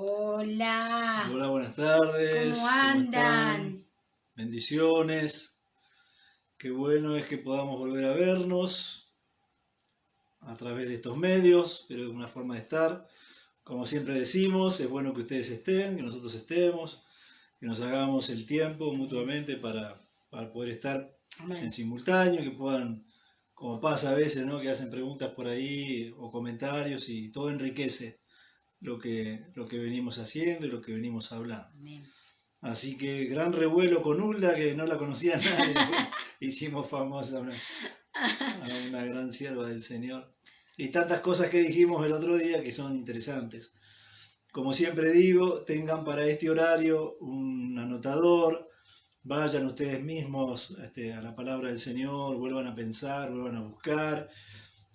Hola. Hola, buenas tardes. ¿Cómo andan? Bendiciones. Qué bueno es que podamos volver a vernos a través de estos medios, pero de una forma de estar. Como siempre decimos, es bueno que ustedes estén, que nosotros estemos, que nos hagamos el tiempo mutuamente para poder estar Amén. en simultáneo, que puedan, como pasa a veces, ¿no? Que hacen preguntas por ahí o comentarios y todo enriquece lo que venimos haciendo y lo que venimos hablando. Amén. Así que gran revuelo con Hulda, que no la conocía nadie. Hicimos famosa a una gran sierva del Señor. Y tantas cosas que dijimos el otro día que son interesantes. Como siempre digo, tengan para este horario un anotador, vayan ustedes mismos a la palabra del Señor, vuelvan a pensar, vuelvan a buscar,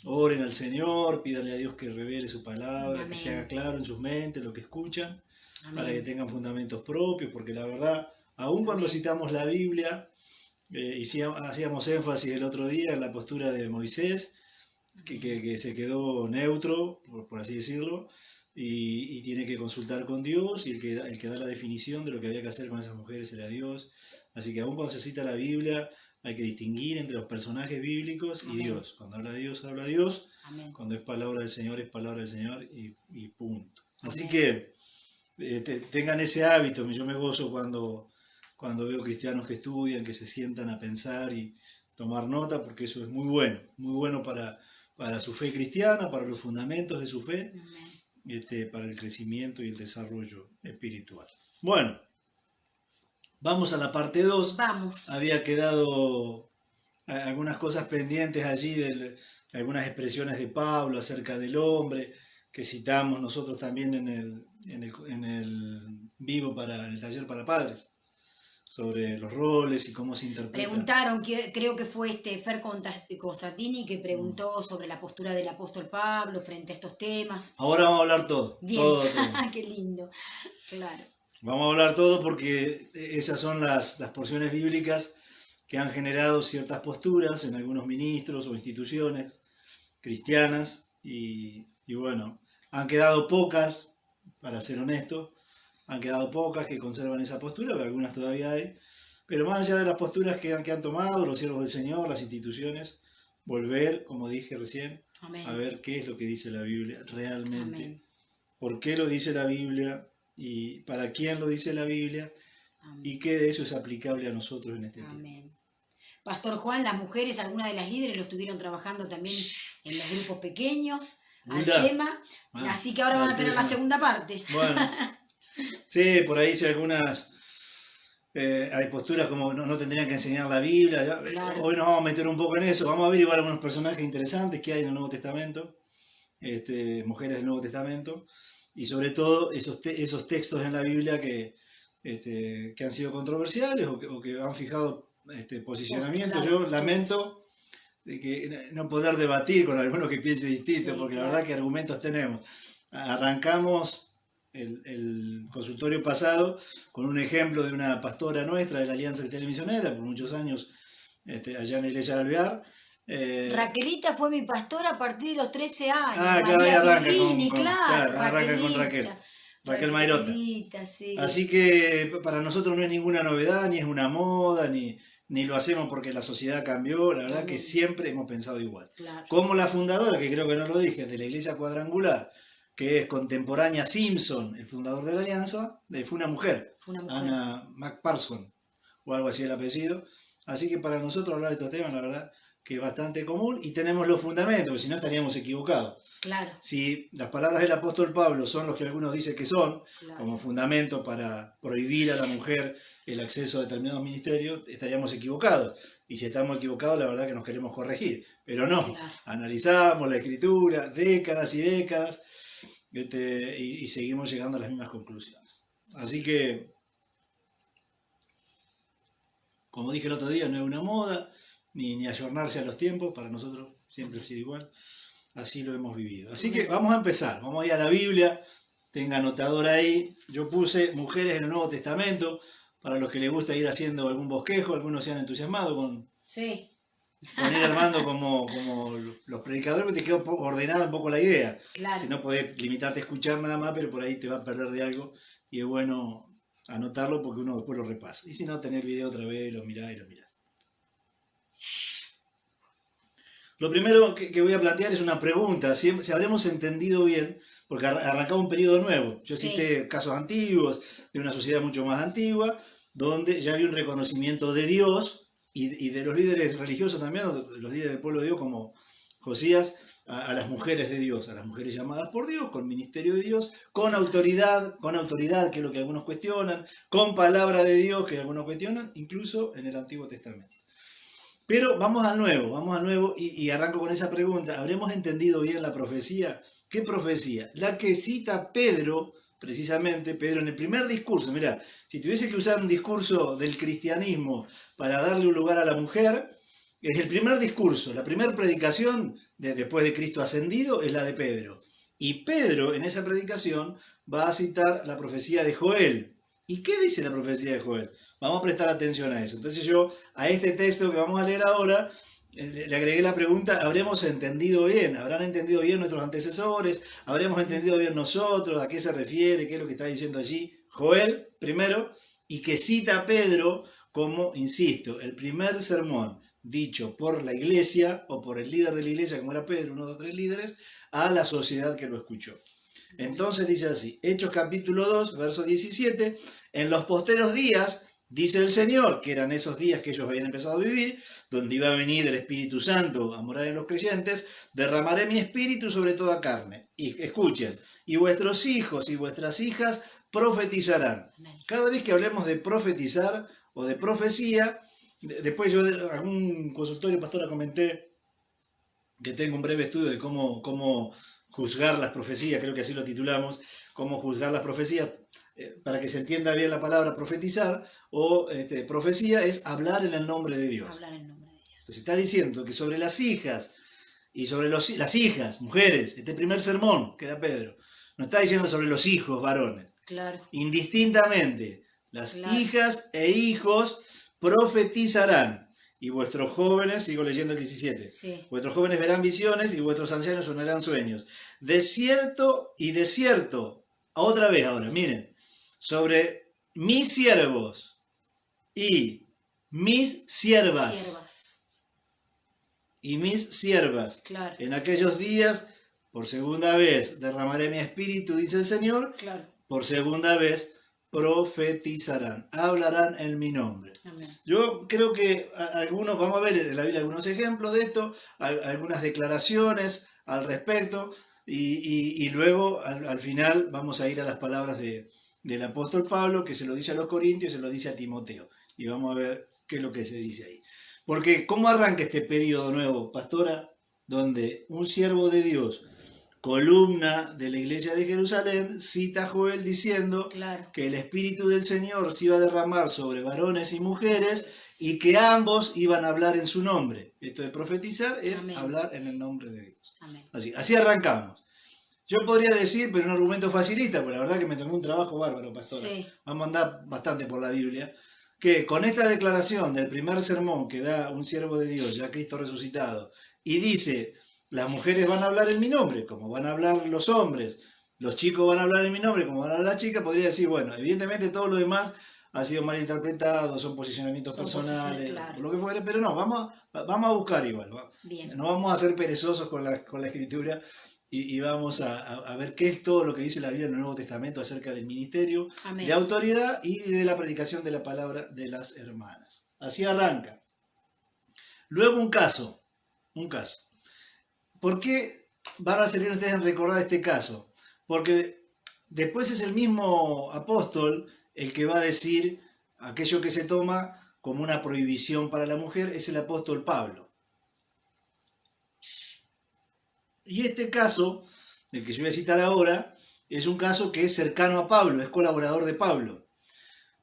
oren al Señor, pídanle a Dios que revele su palabra, Amén. que se haga claro en sus mentes lo que escuchan, Amén. para que tengan fundamentos propios, porque la verdad, aun cuando Amén. citamos la Biblia, hacíamos énfasis el otro día en la postura de Moisés, que se quedó neutro, por así decirlo, y tiene que consultar con Dios, y el que da la definición de lo que había que hacer con esas mujeres era Dios. Así que aun cuando se cita la Biblia, hay que distinguir entre los personajes bíblicos y Amén. Dios. Cuando habla Dios, habla Dios. Amén. Cuando es palabra del Señor, es palabra del Señor y punto. Así Amén. que tengan ese hábito. Yo me gozo cuando veo cristianos que estudian, que se sientan a pensar y tomar nota, porque eso es muy bueno para su fe cristiana, para los fundamentos de su fe, para el crecimiento y el desarrollo espiritual. Bueno, vamos a la parte 2. Vamos. Había quedado algunas cosas pendientes allí, algunas expresiones de Pablo acerca del hombre, que citamos nosotros también en el vivo en el taller para padres, sobre los roles y cómo se interpreta. Preguntaron, creo que fue Fer Constantini que preguntó sobre la postura del apóstol Pablo frente a estos temas. Ahora vamos a hablar todo. Bien. Todo. Qué lindo. Claro. Vamos a hablar todo porque esas son las porciones bíblicas que han generado ciertas posturas en algunos ministros o instituciones cristianas y bueno, han quedado pocas, para ser honesto, han quedado pocas que conservan esa postura, pero algunas todavía hay. Pero más allá de las posturas que han tomado los siervos del Señor, las instituciones, volver, como dije recién, Amén. a ver qué es lo que dice la Biblia realmente. Amén. ¿Por qué lo dice la Biblia? ¿Y para quién lo dice la Biblia? Amén. ¿Y qué de eso es aplicable a nosotros en este tiempo? Amén. Pastor Juan, las mujeres, algunas de las líderes lo estuvieron trabajando también en los grupos pequeños al tema, así que ahora van a tener la segunda parte. Bueno, sí, por ahí sí algunas, hay posturas como no tendrían que enseñar la Biblia. Claro. Hoy nos vamos a meter un poco en eso, vamos a averiguar algunos personajes interesantes que hay en el Nuevo Testamento, mujeres del Nuevo Testamento, y sobre todo esos textos en la Biblia que han sido controversiales o que han fijado posicionamiento. Claro. Yo lamento de que no poder debatir con alguno que piense distinto, sí, porque claro, la verdad que argumentos tenemos. Arrancamos el consultorio pasado con un ejemplo de una pastora nuestra de la Alianza de Telemisionera, por muchos años allá en la iglesia de Alvear. Raquelita fue mi pastora a partir de los 13 años. Claro, ahí arranca arranca con Raquel Mairota. Sí. Así que para nosotros no es ninguna novedad, ni es una moda, ni lo hacemos porque la sociedad cambió. La verdad que siempre hemos pensado igual. Claro. Como la fundadora, que creo que no lo dije, de la Iglesia Cuadrangular, que es contemporánea a Simpson, el fundador de la Alianza, fue una mujer. Anna McPherson, o algo así el apellido. Así que para nosotros hablar de estos temas, la verdad que es bastante común y tenemos los fundamentos, porque si no estaríamos equivocados. Claro. Si las palabras del apóstol Pablo son los que algunos dicen que son, claro, como fundamento para prohibir a la mujer el acceso a determinados ministerios, estaríamos equivocados. Y si estamos equivocados, la verdad que nos queremos corregir. Pero no, claro, analizamos la Escritura décadas y décadas y seguimos llegando a las mismas conclusiones. Así que, como dije el otro día, no es una moda, ni ayornarse a los tiempos, para nosotros siempre ha sido igual. Así lo hemos vivido. Así que vamos a empezar. Vamos a ir a la Biblia. Tenga anotador ahí. Yo puse mujeres en el Nuevo Testamento. Para los que les gusta ir haciendo algún bosquejo. Algunos se han entusiasmado con... Sí. poner armando como los predicadores, porque te quedó ordenada un poco la idea. Claro. Si no podés limitarte a escuchar nada más, pero por ahí te va a perder de algo y es bueno anotarlo porque uno después lo repasa. Y si no, tener el video otra vez, lo mirás y lo mirás. Lo primero que voy a plantear es una pregunta, si habremos entendido bien, porque arrancaba un periodo nuevo. Yo cité casos antiguos, de una sociedad mucho más antigua, donde ya había un reconocimiento de Dios y de los líderes religiosos también, los líderes del pueblo de Dios como Josías, a las mujeres de Dios, a las mujeres llamadas por Dios, con ministerio de Dios, con autoridad, que es lo que algunos cuestionan, con palabra de Dios, que algunos cuestionan, incluso en el Antiguo Testamento. Pero vamos al nuevo y arranco con esa pregunta. ¿Habremos entendido bien la profecía? ¿Qué profecía? La que cita Pedro, precisamente, Pedro en el primer discurso. Mirá, si tuviese que usar un discurso del cristianismo para darle un lugar a la mujer, es el primer discurso, la primera predicación después de Cristo ascendido es la de Pedro. Y Pedro en esa predicación va a citar la profecía de Joel. ¿Y qué dice la profecía de Joel? Vamos a prestar atención a eso. Entonces yo a este texto que vamos a leer ahora le agregué la pregunta, ¿habremos entendido bien? ¿Habrán entendido bien nuestros antecesores? ¿Habremos entendido bien nosotros? ¿A qué se refiere? ¿Qué es lo que está diciendo allí? Joel, primero, y que cita a Pedro como, insisto, el primer sermón dicho por la iglesia o por el líder de la iglesia, como era Pedro, uno de los 3 líderes, a la sociedad que lo escuchó. Entonces dice así, Hechos capítulo 2, verso 17, en los posteros días, dice el Señor, que eran esos días que ellos habían empezado a vivir, donde iba a venir el Espíritu Santo a morar en los creyentes, derramaré mi espíritu sobre toda carne. Y escuchen, y vuestros hijos y vuestras hijas profetizarán. Cada vez que hablemos de profetizar o de profecía, después yo en algún consultorio, pastora, comenté que tengo un breve estudio de cómo juzgar las profecías, creo que así lo titulamos, cómo juzgar las profecías, para que se entienda bien la palabra profetizar o profecía es hablar en el nombre de Dios. Hablar en nombre de Dios. Se está diciendo que sobre las hijas y sobre las hijas, mujeres, este primer sermón que da Pedro, no está diciendo sobre los hijos varones. Claro. Indistintamente, las hijas e hijos profetizarán. Y vuestros jóvenes, sigo leyendo el 17, sí. Vuestros jóvenes verán visiones y vuestros ancianos sonarán sueños. De cierto y de cierto, otra vez ahora, miren, sobre mis siervos y mis siervas. Y mis siervas. Claro. En aquellos días, por segunda vez, derramaré mi espíritu, dice el Señor. Claro. Por segunda vez, profetizarán, hablarán en mi nombre. Amén. Yo creo que algunos, vamos a ver en la Biblia algunos ejemplos de esto, algunas declaraciones al respecto, y luego al final vamos a ir a las palabras del apóstol Pablo, que se lo dice a los Corintios y se lo dice a Timoteo. Y vamos a ver qué es lo que se dice ahí. Porque, ¿cómo arranca este periodo nuevo, pastora? Donde un siervo de Dios, columna de la iglesia de Jerusalén, cita a Joel diciendo que el Espíritu del Señor se iba a derramar sobre varones y mujeres y que ambos iban a hablar en su nombre. Esto de profetizar es Amén. Hablar en el nombre de Dios. Amén. Así arrancamos. Yo podría decir, pero un argumento facilista, porque la verdad que me tomó un trabajo bárbaro, pastora. Sí. Vamos a andar bastante por la Biblia. Que con esta declaración del primer sermón que da un siervo de Dios, ya Cristo resucitado, y dice, las mujeres van a hablar en mi nombre, como van a hablar los hombres, los chicos van a hablar en mi nombre, como van a hablar las chicas, podría decir, bueno, evidentemente todo lo demás ha sido mal interpretado, son posicionamientos personales, claro. Lo que fuere, pero no, vamos a buscar igual, Bien. No vamos a ser perezosos con la escritura y vamos a ver qué es todo lo que dice la Biblia en el Nuevo Testamento acerca del ministerio, Amén. De autoridad y de la predicación de la palabra de las hermanas. Así arranca. Luego un caso. ¿Por qué van a servir ustedes en recordar este caso? Porque después es el mismo apóstol el que va a decir aquello que se toma como una prohibición para la mujer, es el apóstol Pablo. Y este caso, el que yo voy a citar ahora, es un caso que es cercano a Pablo, es colaborador de Pablo.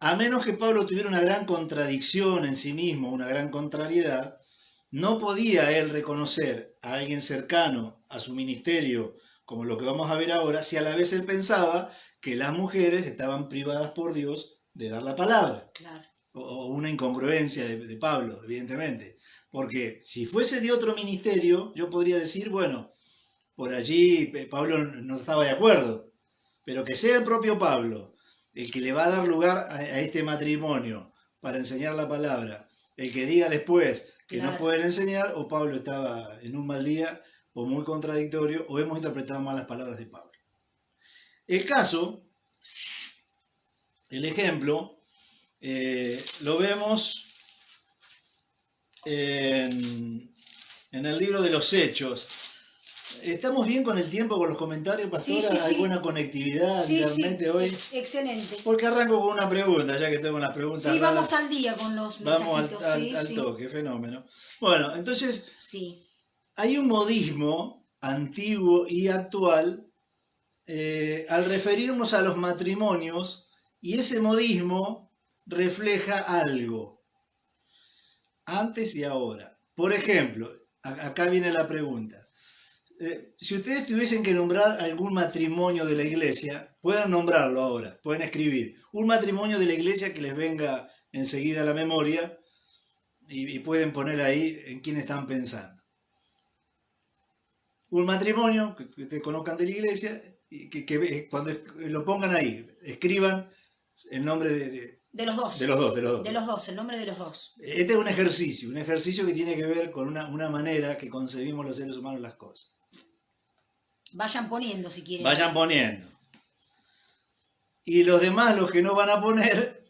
A menos que Pablo tuviera una gran contradicción en sí mismo, una gran contrariedad, no podía él reconocer a alguien cercano a su ministerio, como lo que vamos a ver ahora, si a la vez él pensaba que las mujeres estaban privadas por Dios de dar la palabra. Claro. O una incongruencia de Pablo, evidentemente. Porque si fuese de otro ministerio, yo podría decir, bueno, por allí Pablo no estaba de acuerdo, pero que sea el propio Pablo el que le va a dar lugar a este matrimonio para enseñar la palabra, el que diga después que no pueden enseñar, o Pablo estaba en un mal día, o muy contradictorio, o hemos interpretado mal las palabras de Pablo. El caso, el ejemplo, lo vemos en el libro de los Hechos. ¿Estamos bien con el tiempo, con los comentarios, pastora? Sí. ¿Hay buena conectividad realmente hoy? Excelente. Porque arranco con una pregunta, ya que tengo las preguntas. Sí, vamos al día con los mensajitos. Vamos al toque, fenómeno. Bueno, entonces, hay un modismo antiguo y actual al referirnos a los matrimonios, y ese modismo refleja algo, antes y ahora. Por ejemplo, acá viene la pregunta. Si ustedes tuviesen que nombrar algún matrimonio de la iglesia, pueden nombrarlo ahora, pueden escribir un matrimonio de la iglesia que les venga enseguida a la memoria y pueden poner ahí en quién están pensando. Un matrimonio que ustedes conozcan de la iglesia y que cuando lo pongan ahí, escriban el nombre de los dos. De los dos, el nombre de los dos. Este es un ejercicio que tiene que ver con una manera que concebimos los seres humanos las cosas. Vayan poniendo si quieren. Vayan poniendo. Y los demás, los que no van a poner,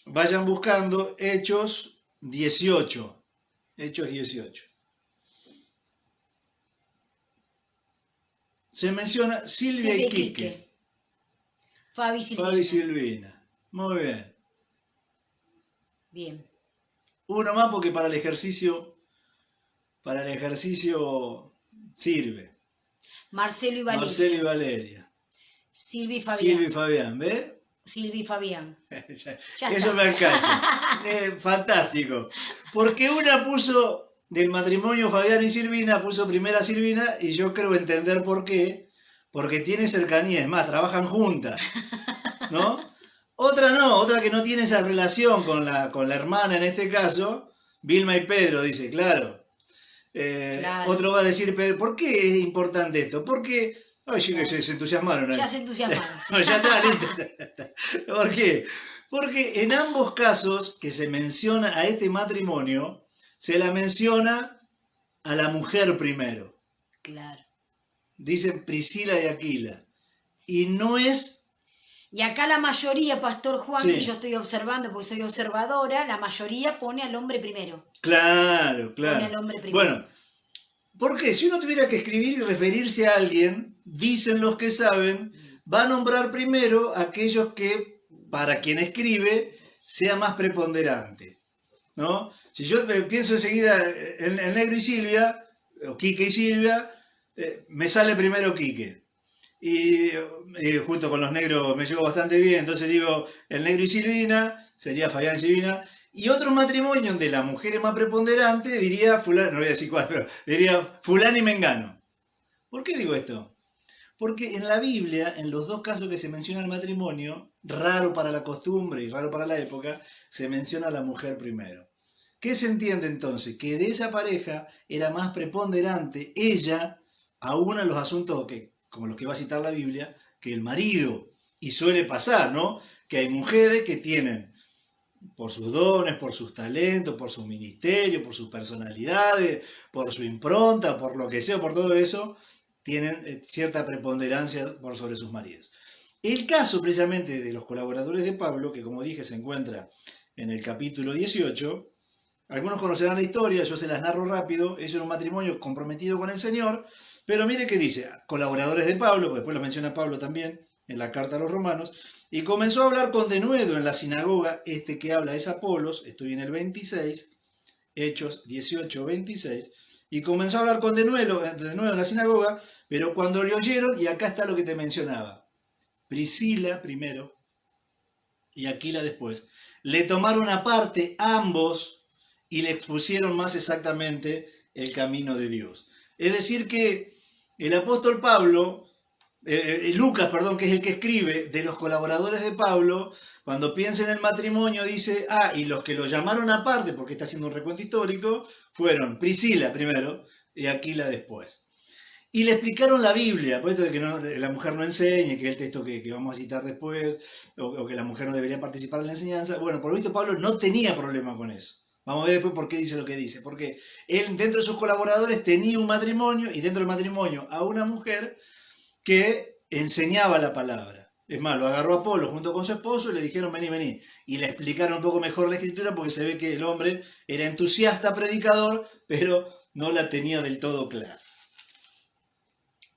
vayan buscando Hechos 18. Hechos 18. Se menciona Silvia y Quique. Fabi y Silvina. Muy bien. Bien. Uno más porque para el ejercicio sirve. Marcelo y Valeria. Silvia y Fabián. ¿ves? Silvia y Fabián. Eso me alcanza. Fantástico. Porque una puso del matrimonio Fabián y Silvina, puso primera Silvina, y yo creo entender por qué. Porque tiene cercanía, es más, trabajan juntas. ¿No? Otra no, otra que no tiene esa relación con la hermana en este caso, Vilma y Pedro, dice, claro. Otro va a decir, Pedro, ¿por qué es importante esto? Porque, se entusiasmaron. Ya se entusiasmaron. No, ya está, listo. ¿Por qué? Porque en ambos casos que se menciona a este matrimonio, se la menciona a la mujer primero. Claro. Dicen Priscila y Aquila. Y no es... Y acá la mayoría, Pastor Juan, que yo estoy observando porque soy observadora, la mayoría pone al hombre primero. Claro. Pone al hombre primero. Bueno, porque si uno tuviera que escribir y referirse a alguien, dicen los que saben, va a nombrar primero aquellos que, para quien escribe, sea más preponderante, ¿no? Si yo pienso enseguida en Negro y Silvia, o Quique y Silvia, me sale primero Quique. Y junto con los negros me llevo bastante bien, entonces digo, el Negro y Silvina, sería Fabián y Silvina. Y otro matrimonio donde la mujer es más preponderante, diría fulano, no voy a decir cuál, pero diría fulano y mengano. ¿Por qué digo esto? Porque en la Biblia, en los dos casos que se menciona el matrimonio, raro para la costumbre y raro para la época, se menciona a la mujer primero. ¿Qué se entiende entonces? Que de esa pareja era más preponderante ella, aún en los asuntos como los que va a citar la Biblia, que el marido. Y suele pasar, ¿no? Que hay mujeres que tienen, por sus dones, por sus talentos, por su ministerio, por sus personalidades, por su impronta, por lo que sea, por todo eso, tienen cierta preponderancia por sobre sus maridos. El caso precisamente de los colaboradores de Pablo, que como dije se encuentra en el capítulo 18, algunos conocerán la historia, yo se las narro rápido, es un matrimonio comprometido con el Señor, pero mire qué dice, colaboradores de Pablo, porque después los menciona Pablo también en la carta a los romanos, y comenzó a hablar con denuedo en la sinagoga, este que habla es Apolos, estoy en el 26, Hechos 18, 26, y comenzó a hablar con denuedo en la sinagoga, pero cuando le oyeron, y acá está lo que te mencionaba, Priscila primero, y Aquila después, le tomaron aparte ambos, y le expusieron más exactamente el camino de Dios. Es decir que el apóstol Pablo Lucas, perdón, que es el que escribe, de los colaboradores de Pablo, cuando piensa en el matrimonio dice, y los que lo llamaron aparte, porque está haciendo un recuento histórico, fueron Priscila primero y Aquila después. Y le explicaron la Biblia, por esto de que la mujer no enseñe, que es el texto que vamos a citar después, o que la mujer no debería participar en la enseñanza. Bueno, por lo visto Pablo no tenía problema con eso. Vamos a ver después por qué dice lo que dice. Porque él, dentro de sus colaboradores, tenía un matrimonio, y dentro del matrimonio a una mujer que enseñaba la palabra. Es más, lo agarró a Apolo junto con su esposo y le dijeron, vení. Y le explicaron un poco mejor la escritura porque se ve que el hombre era entusiasta, predicador, pero no la tenía del todo clara.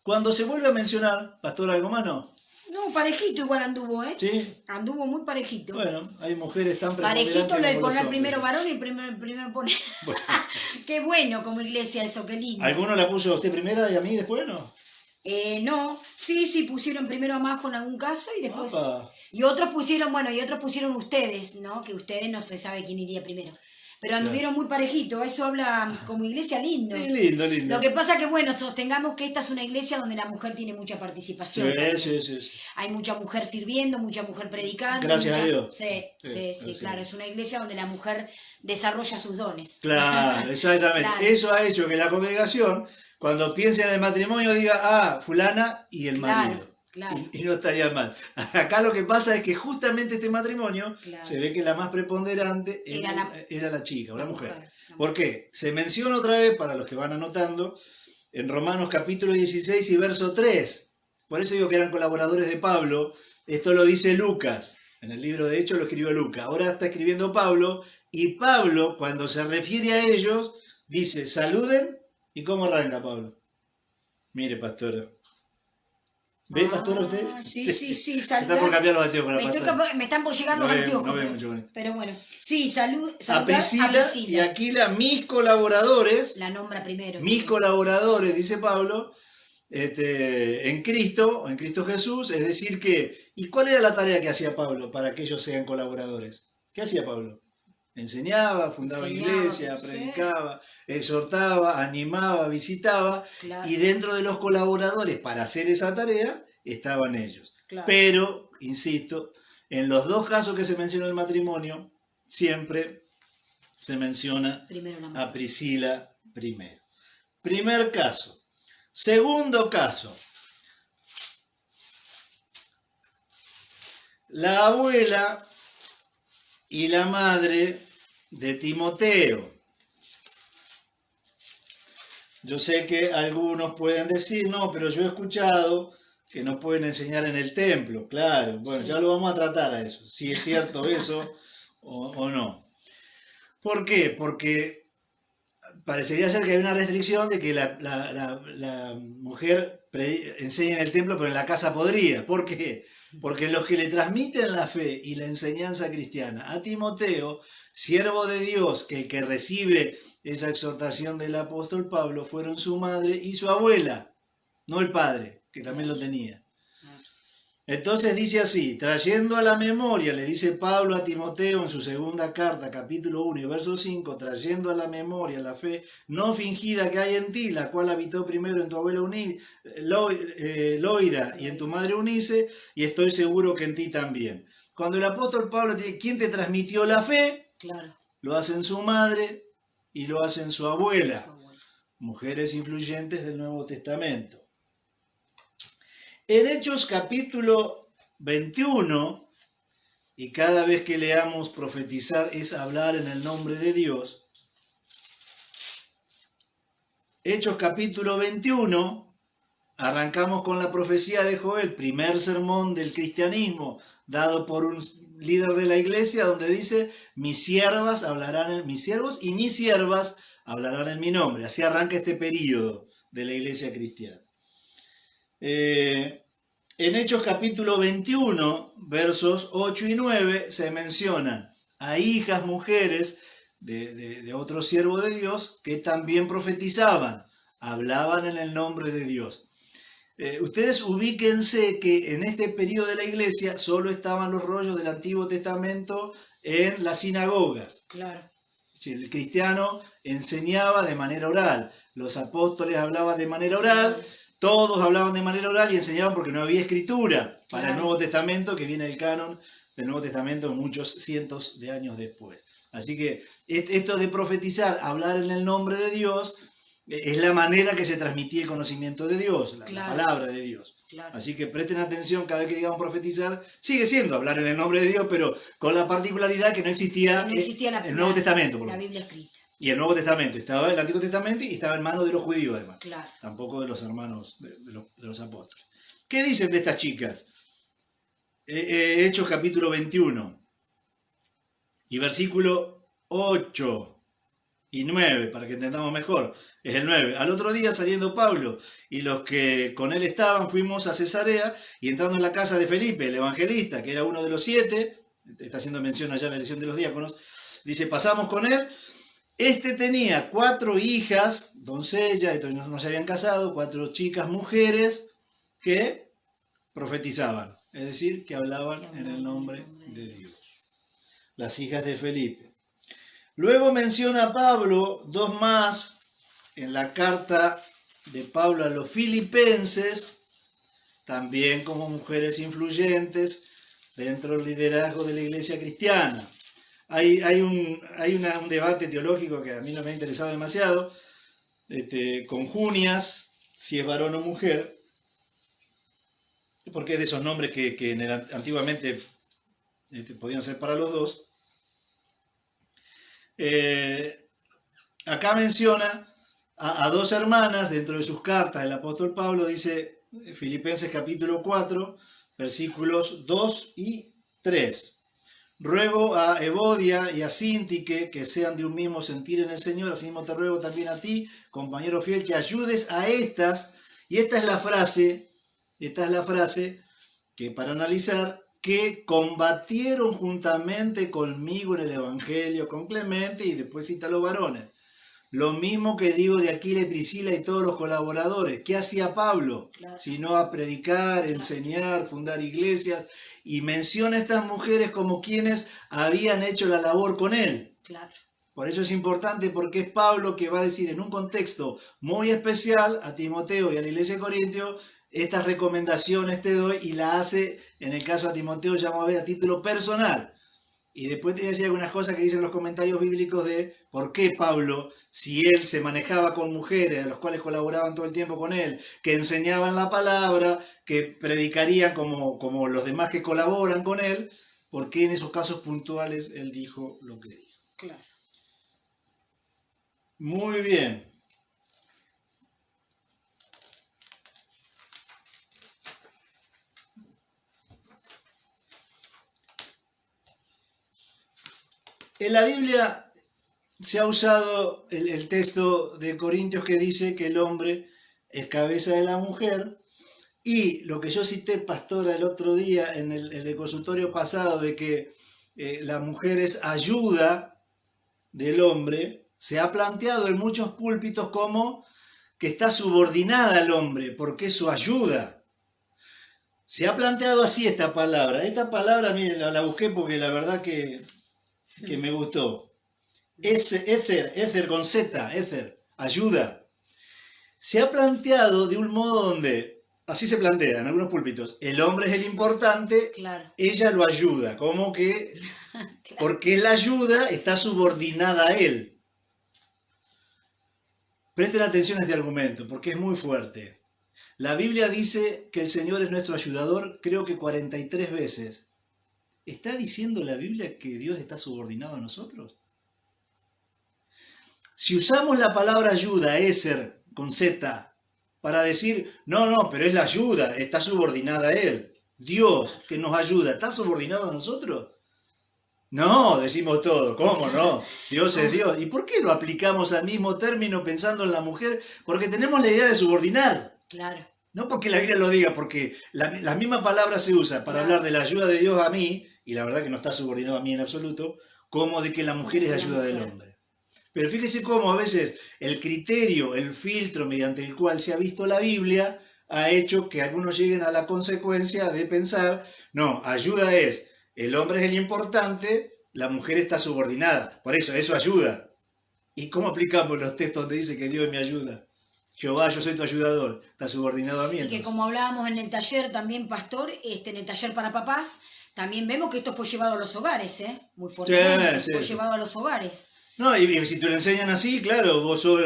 Cuando se vuelve a mencionar, pastor, ¿algo más no? No, parejito igual anduvo, ¿eh? Sí. Anduvo muy parejito. Bueno, hay mujeres tan parejito el poner primero varón y el primero poner. Bueno. Qué bueno como iglesia eso, qué lindo. ¿Alguno la puso a usted primera y a mí después no? No, sí, pusieron primero a Majo en algún caso y después... Opa. Y otros pusieron ustedes, ¿no? Que ustedes no se sabe quién iría primero. Pero anduvieron muy parejito, eso habla como iglesia lindo. Sí, lindo. Lo que pasa que, bueno, sostengamos que esta es una iglesia donde la mujer tiene mucha participación. Sí. Hay mucha mujer sirviendo, mucha mujer predicando. Gracias a Dios. Sí, claro, es una iglesia donde la mujer desarrolla sus dones. Claro, exactamente. Claro. Eso ha hecho que la congregación, cuando piense en el matrimonio, diga, fulana y el marido. Claro. Y no estaría mal. Acá lo que pasa es que justamente este matrimonio se ve que la más preponderante era la chica o la mujer. ¿Por qué? Se menciona otra vez, para los que van anotando, en Romanos capítulo 16 y verso 3. Por eso digo que eran colaboradores de Pablo. Esto lo dice Lucas. En el libro de Hechos lo escribió Lucas. Ahora está escribiendo Pablo. Y Pablo, cuando se refiere a ellos, dice, saluden. ¿Y cómo arranca Pablo? Mire, pastora. ¿Ve, pastora, usted? Sí, está por cambiar los anteojos. Me están por llegar los anteojos. No veo mucho. Pero bueno, sí, saludar a Priscila y Aquila, mis colaboradores. La nombra primero. Mis colaboradores, dice Pablo, en Cristo Jesús. Es decir que, ¿y cuál era la tarea que hacía Pablo para que ellos sean colaboradores? ¿Qué hacía Pablo? Enseñaba, fundaba iglesia, predicaba, exhortaba, animaba, visitaba, y dentro de los colaboradores para hacer esa tarea estaban ellos. Claro. Pero, insisto, en los dos casos que se menciona el matrimonio, siempre se menciona a Priscila primero. Primer caso. Segundo caso. La abuela y la madre de Timoteo. Yo sé que algunos pueden decir, no, pero yo he escuchado que no pueden enseñar en el templo. Claro, bueno, ya lo vamos a tratar a eso, si es cierto eso o no. ¿Por qué? Porque parecería ser que hay una restricción de que la mujer enseñe en el templo, pero en la casa podría. ¿Por qué? Porque los que le transmiten la fe y la enseñanza cristiana a Timoteo, siervo de Dios, que recibe esa exhortación del apóstol Pablo, fueron su madre y su abuela, no el padre, que también lo tenía. Entonces dice así, trayendo a la memoria, le dice Pablo a Timoteo en su segunda carta, capítulo 1 y verso 5, trayendo a la memoria la fe no fingida que hay en ti, la cual habitó primero en tu abuela Loida y en tu madre Eunice, y estoy seguro que en ti también. Cuando el apóstol Pablo dice, ¿quién te transmitió la fe? Claro. Lo hacen su madre y lo hacen su abuela, mujeres influyentes del Nuevo Testamento. En Hechos capítulo 21, y cada vez que leamos profetizar es hablar en el nombre de Dios, Hechos capítulo 21, arrancamos con la profecía de Joel, primer sermón del cristianismo, dado por un líder de la iglesia, donde dice, mis siervos y mis siervas hablarán en mi nombre. Así arranca este período de la iglesia cristiana. En Hechos capítulo 21, versos 8 y 9, se mencionan a hijas, mujeres de otro siervo de Dios que también profetizaban, hablaban en el nombre de Dios. Ustedes ubíquense que en este periodo de la iglesia solo estaban los rollos del Antiguo Testamento en las sinagogas. Claro. El cristiano enseñaba de manera oral, los apóstoles hablaban de manera oral, todos hablaban de manera oral y enseñaban porque no había escritura para Claro. el Nuevo Testamento, que viene el canon del Nuevo Testamento muchos cientos de años después. Así que esto de profetizar, hablar en el nombre de Dios, es la manera que se transmitía el conocimiento de Dios, la Claro. palabra de Dios. Claro. Así que presten atención cada vez que digamos profetizar, sigue siendo hablar en el nombre de Dios, pero con la particularidad que no existía, No existía el Nuevo Testamento. Por lo la menos. Biblia escrita. Y el Nuevo Testamento, estaba el Antiguo Testamento y estaba en manos de los judíos además, Claro. tampoco de los hermanos de los apóstoles. ¿Qué dicen de estas chicas? Hechos capítulo 21 y versículo 8 y 9, para que entendamos mejor. Es el 9. Al otro día, saliendo Pablo y los que con él estaban, fuimos a Cesarea, y entrando en la casa de Felipe, el evangelista, que era uno de los 7, está haciendo mención allá en la elección de los diáconos, dice, pasamos con él. Este tenía 4 hijas, doncellas, no se habían casado, 4 chicas mujeres que profetizaban, es decir, que hablaban en el nombre de Dios. Las hijas de Felipe. Luego menciona Pablo 2 más en la carta de Pablo a los filipenses, también como mujeres influyentes dentro del liderazgo de la iglesia cristiana. Hay un debate teológico que a mí no me ha interesado demasiado, con Junias, si es varón o mujer, porque es de esos nombres que antiguamente podían ser para los dos. Acá menciona a 2 hermanas dentro de sus cartas. El apóstol Pablo dice, Filipenses capítulo 4, versículos 2 y 3. Ruego a Evodia y a Síntique que sean de un mismo sentir en el Señor, así mismo te ruego también a ti, compañero fiel, que ayudes a estas, y esta es la frase que para analizar, que combatieron juntamente conmigo en el Evangelio, con Clemente, y después cita a los varones. Lo mismo que digo de Aquila y Priscila y todos los colaboradores. ¿Qué hacía Pablo? Claro. Sino a predicar, enseñar, fundar iglesias, y menciona a estas mujeres como quienes habían hecho la labor con él. Claro. Por eso es importante, porque es Pablo que va a decir en un contexto muy especial a Timoteo y a la iglesia de Corintio, estas recomendaciones te doy, y la hace, en el caso de Timoteo, ya vamos a ver a título personal. Y después te voy a decir algunas cosas que dicen los comentarios bíblicos de por qué Pablo, si él se manejaba con mujeres, a los cuales colaboraban todo el tiempo con él, que enseñaban la palabra, que predicarían como los demás que colaboran con él, por qué en esos casos puntuales él dijo lo que dijo. Claro. Muy bien. En la Biblia se ha usado el texto de Corintios que dice que el hombre es cabeza de la mujer, y lo que yo cité, pastora, el otro día en el consultorio pasado, de que la mujer es ayuda del hombre, se ha planteado en muchos púlpitos como que está subordinada al hombre, porque es su ayuda. Se ha planteado así esta palabra. Esta palabra, miren, la busqué porque la verdad que me gustó. Éter con Z, éter, ayuda. Se ha planteado de un modo donde, así se plantea en algunos púlpitos, el hombre es el importante, Claro. ella lo ayuda, como que, Claro. porque la ayuda está subordinada a él. Presten atención a este argumento, porque es muy fuerte. La Biblia dice que el Señor es nuestro ayudador, creo que 43 veces. ¿Está diciendo la Biblia que Dios está subordinado a nosotros? Si usamos la palabra ayuda, éser, con Z, para decir, no, pero es la ayuda, está subordinada a Él. Dios que nos ayuda, ¿está subordinado a nosotros? No, decimos todo, ¿cómo no? Dios es Dios. ¿Y por qué lo aplicamos al mismo término pensando en la mujer? Porque tenemos la idea de subordinar. Claro. No porque la Biblia lo diga, porque la misma palabra se usa para hablar de la ayuda de Dios a mí, y la verdad que no está subordinado a mí en absoluto, como de que la mujer es ayuda del hombre. Pero fíjese cómo a veces el criterio, el filtro mediante el cual se ha visto la Biblia, ha hecho que algunos lleguen a la consecuencia de pensar, no, ayuda es, el hombre es el importante, la mujer está subordinada, por eso ayuda. ¿Y cómo aplicamos los textos donde dice que Dios es mi ayuda? Jehová, yo soy tu ayudador, está subordinado a mí. Y Entonces. que como hablábamos en el taller también, pastor, en el taller para papás, también vemos que esto fue llevado a los hogares, muy fuertemente, fue llevado a los hogares. No, y si te lo enseñan así, claro, vos sos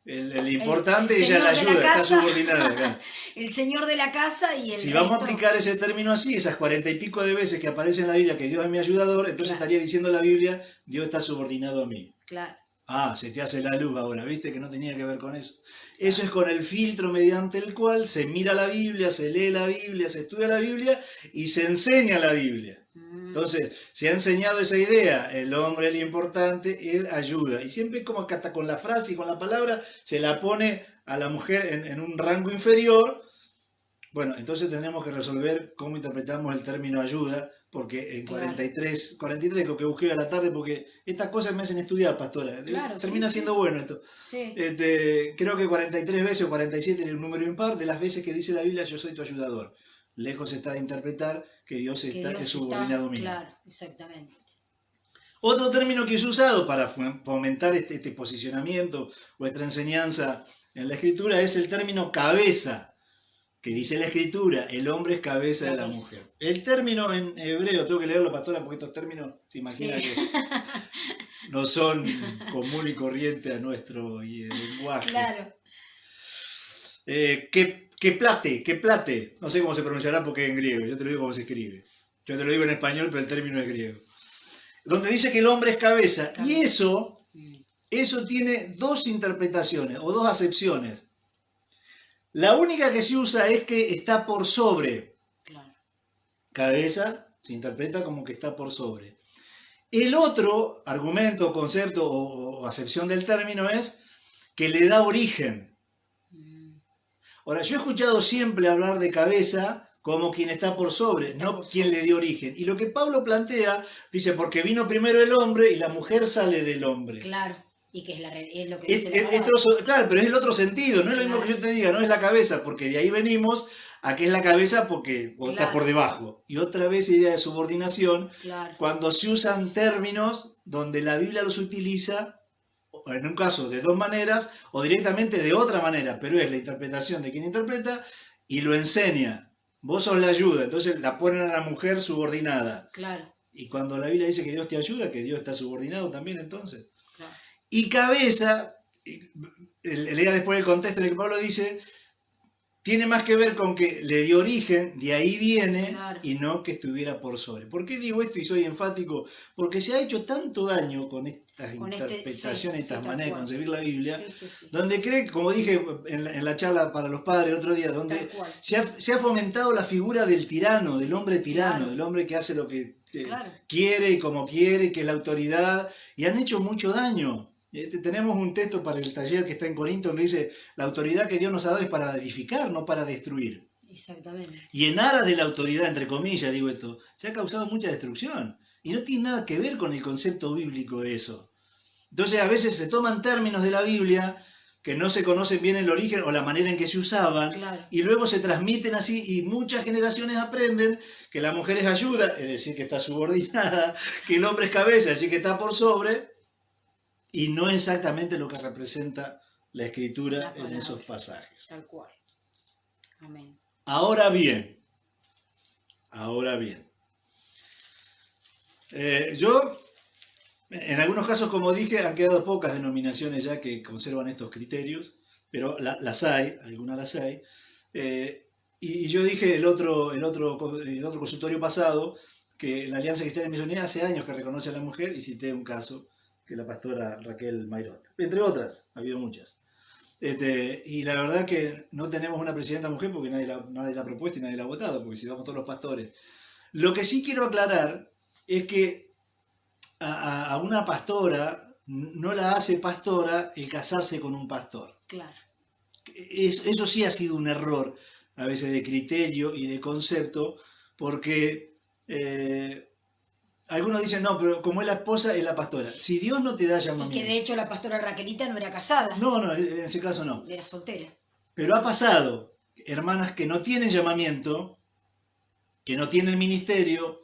el importante y ella es la ayuda, está subordinada. Claro. El señor de la casa y el Si resto... vamos a aplicar ese término así, esas 40 y pico de veces que aparece en la Biblia que Dios es mi ayudador, entonces estaría diciendo la Biblia, Dios está subordinado a mí. Claro. Ah, se te hace la luz ahora, ¿viste? Que no tenía que ver con eso. Eso es con el filtro mediante el cual se mira la Biblia, se lee la Biblia, se estudia la Biblia y se enseña la Biblia. Entonces, se ha enseñado esa idea, el hombre es el importante, él ayuda. Y siempre como que hasta con la frase y con la palabra se la pone a la mujer en un rango inferior. Bueno, entonces tenemos que resolver cómo interpretamos el término ayuda, porque en 43 lo que busqué a la tarde, porque estas cosas me hacen estudiar, pastora. Claro, termina siendo bueno esto. Sí. Creo que 43 veces o 47 en el número impar de las veces que dice la Biblia, yo soy tu ayudador. Lejos está de interpretar que Dios es subordinado mío. Claro, exactamente. Otro término que es usado para fomentar este posicionamiento o esta enseñanza en la Escritura es el término cabeza. Que dice la Escritura, el hombre es cabeza de la mujer. El término en hebreo, tengo que leerlo, pastora, porque estos términos, se imagina que no son común y corriente a nuestro lenguaje. Claro. Que plate, no sé cómo se pronunciará porque es en griego, yo te lo digo cómo se escribe. Yo te lo digo en español, pero el término es griego. Donde dice que el hombre es cabeza. Y eso tiene dos interpretaciones o dos acepciones. La única que se usa es que está por sobre. Claro. Cabeza se interpreta como que está por sobre. El otro argumento, concepto o acepción del término es que le da origen. Ahora, yo he escuchado siempre hablar de cabeza como quien está por sobre, no quien le dio origen. Y lo que Pablo plantea, dice, porque vino primero el hombre y la mujer sale del hombre. Claro. Y que es lo que dice la palabra. Claro, pero es el otro sentido, no es lo mismo que yo te diga, no es la cabeza, porque de ahí venimos a que es la cabeza porque está por debajo. Y otra vez idea de subordinación, cuando se usan términos donde la Biblia los utiliza, en un caso de dos maneras, o directamente de otra manera, pero es la interpretación de quien interpreta y lo enseña. Vos sos la ayuda, entonces la ponen a la mujer subordinada. Claro. Y cuando la Biblia dice que Dios te ayuda, que Dios está subordinado también entonces. Claro. Y cabeza, lea después el contexto en el que Pablo dice, tiene más que ver con que le dio origen, de ahí viene, y no que estuviera por sobre. ¿Por qué digo esto y soy enfático? Porque se ha hecho tanto daño con estas interpretaciones, estas maneras de concebir la Biblia, donde cree, como dije en la charla para los padres el otro día, donde se ha fomentado la figura del tirano, del hombre tirano, del hombre que hace lo que quiere y como quiere, que es la autoridad, y han hecho mucho daño. Tenemos un texto para el taller que está en Corinto donde dice, la autoridad que Dios nos ha dado es para edificar, no para destruir. Exactamente. Y en aras de la autoridad, entre comillas, digo esto, se ha causado mucha destrucción. Y no tiene nada que ver con el concepto bíblico de eso. Entonces a veces se toman términos de la Biblia que no se conocen bien el origen o la manera en que se usaban, y luego se transmiten así y muchas generaciones aprenden que la mujer es ayuda, es decir, que está subordinada, que el hombre es cabeza, es decir, que está por sobre, y no exactamente lo que representa la Escritura en esos pasajes. Tal cual. Amén. Ahora bien, yo, en algunos casos, como dije, han quedado pocas denominaciones ya que conservan estos criterios, pero las hay, algunas las hay. Y yo dije el otro consultorio pasado que la Alianza Cristiana Misionera hace años que reconoce a la mujer y cité un caso que la pastora Raquel Mayrot, entre otras, ha habido muchas. Y la verdad que no tenemos una presidenta mujer porque nadie la ha propuesto y nadie la ha votado, porque si vamos todos los pastores. Lo que sí quiero aclarar es que a una pastora no la hace pastora el casarse con un pastor. Claro. Eso sí ha sido un error, a veces de criterio y de concepto, porque algunos dicen, no, pero como es la esposa, es la pastora. Si Dios no te da llamamiento... Y que de hecho la pastora Raquelita no era casada. No, en ese caso no. Era soltera. Pero ha pasado, hermanas que no tienen llamamiento, que no tienen ministerio,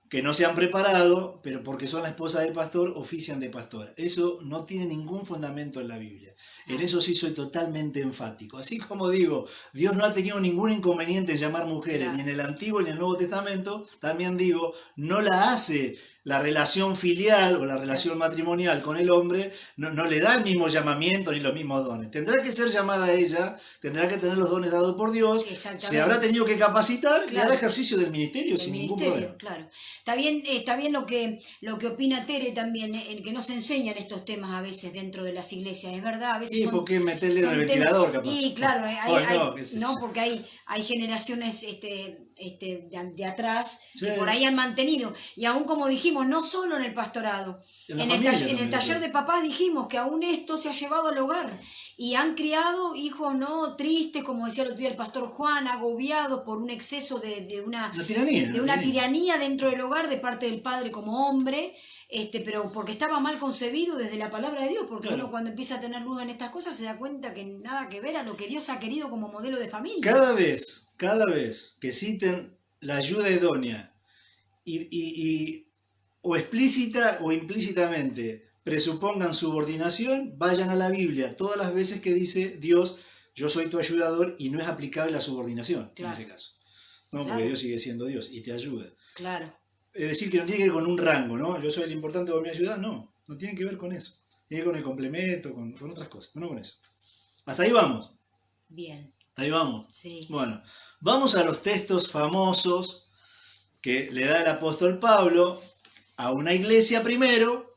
que no se han preparado, pero porque son la esposa del pastor, ofician de pastora. Eso no tiene ningún fundamento en la Biblia. En eso sí soy totalmente enfático. Así como digo, Dios no ha tenido ningún inconveniente en llamar mujeres, ni en el Antiguo ni en el Nuevo Testamento, también digo, no la hace la relación filial o la relación matrimonial con el hombre, no le da el mismo llamamiento ni los mismos dones. Tendrá que ser llamada ella, tendrá que tener los dones dados por Dios, se habrá tenido que capacitar y hará ejercicio del ministerio sin ningún problema. Claro. Está bien lo que opina Tere también, que no se enseñan estos temas a veces dentro de las iglesias, es verdad. A veces sí, porque meterle en el ventilador, capaz. Y claro, porque hay generaciones de atrás que por ahí han mantenido. Y aún como dijimos, no solo en el pastorado, en el taller de papás dijimos que aún esto se ha llevado al hogar. Y han criado hijos no tristes, como decía el otro día el pastor Juan, agobiados por un exceso de una tiranía dentro del hogar de parte del padre como hombre, pero porque estaba mal concebido desde la palabra de Dios, porque uno cuando empieza a tener luz en estas cosas se da cuenta que nada que ver a lo que Dios ha querido como modelo de familia. Cada vez que citen la ayuda idónea o explícita o implícitamente presupongan subordinación, vayan a la Biblia todas las veces que dice Dios, yo soy tu ayudador, y no es aplicable la subordinación en ese caso. No, porque Dios sigue siendo Dios y te ayuda. Claro. Es decir, que no tiene que ver con un rango, ¿no? Yo soy el importante, vos me ayudás, no tiene que ver con eso. Tiene que ver con el complemento, con otras cosas, no con eso. Hasta ahí vamos. Bien. Hasta ahí vamos. Sí. Bueno, vamos a los textos famosos que le da el apóstol Pablo a una iglesia primero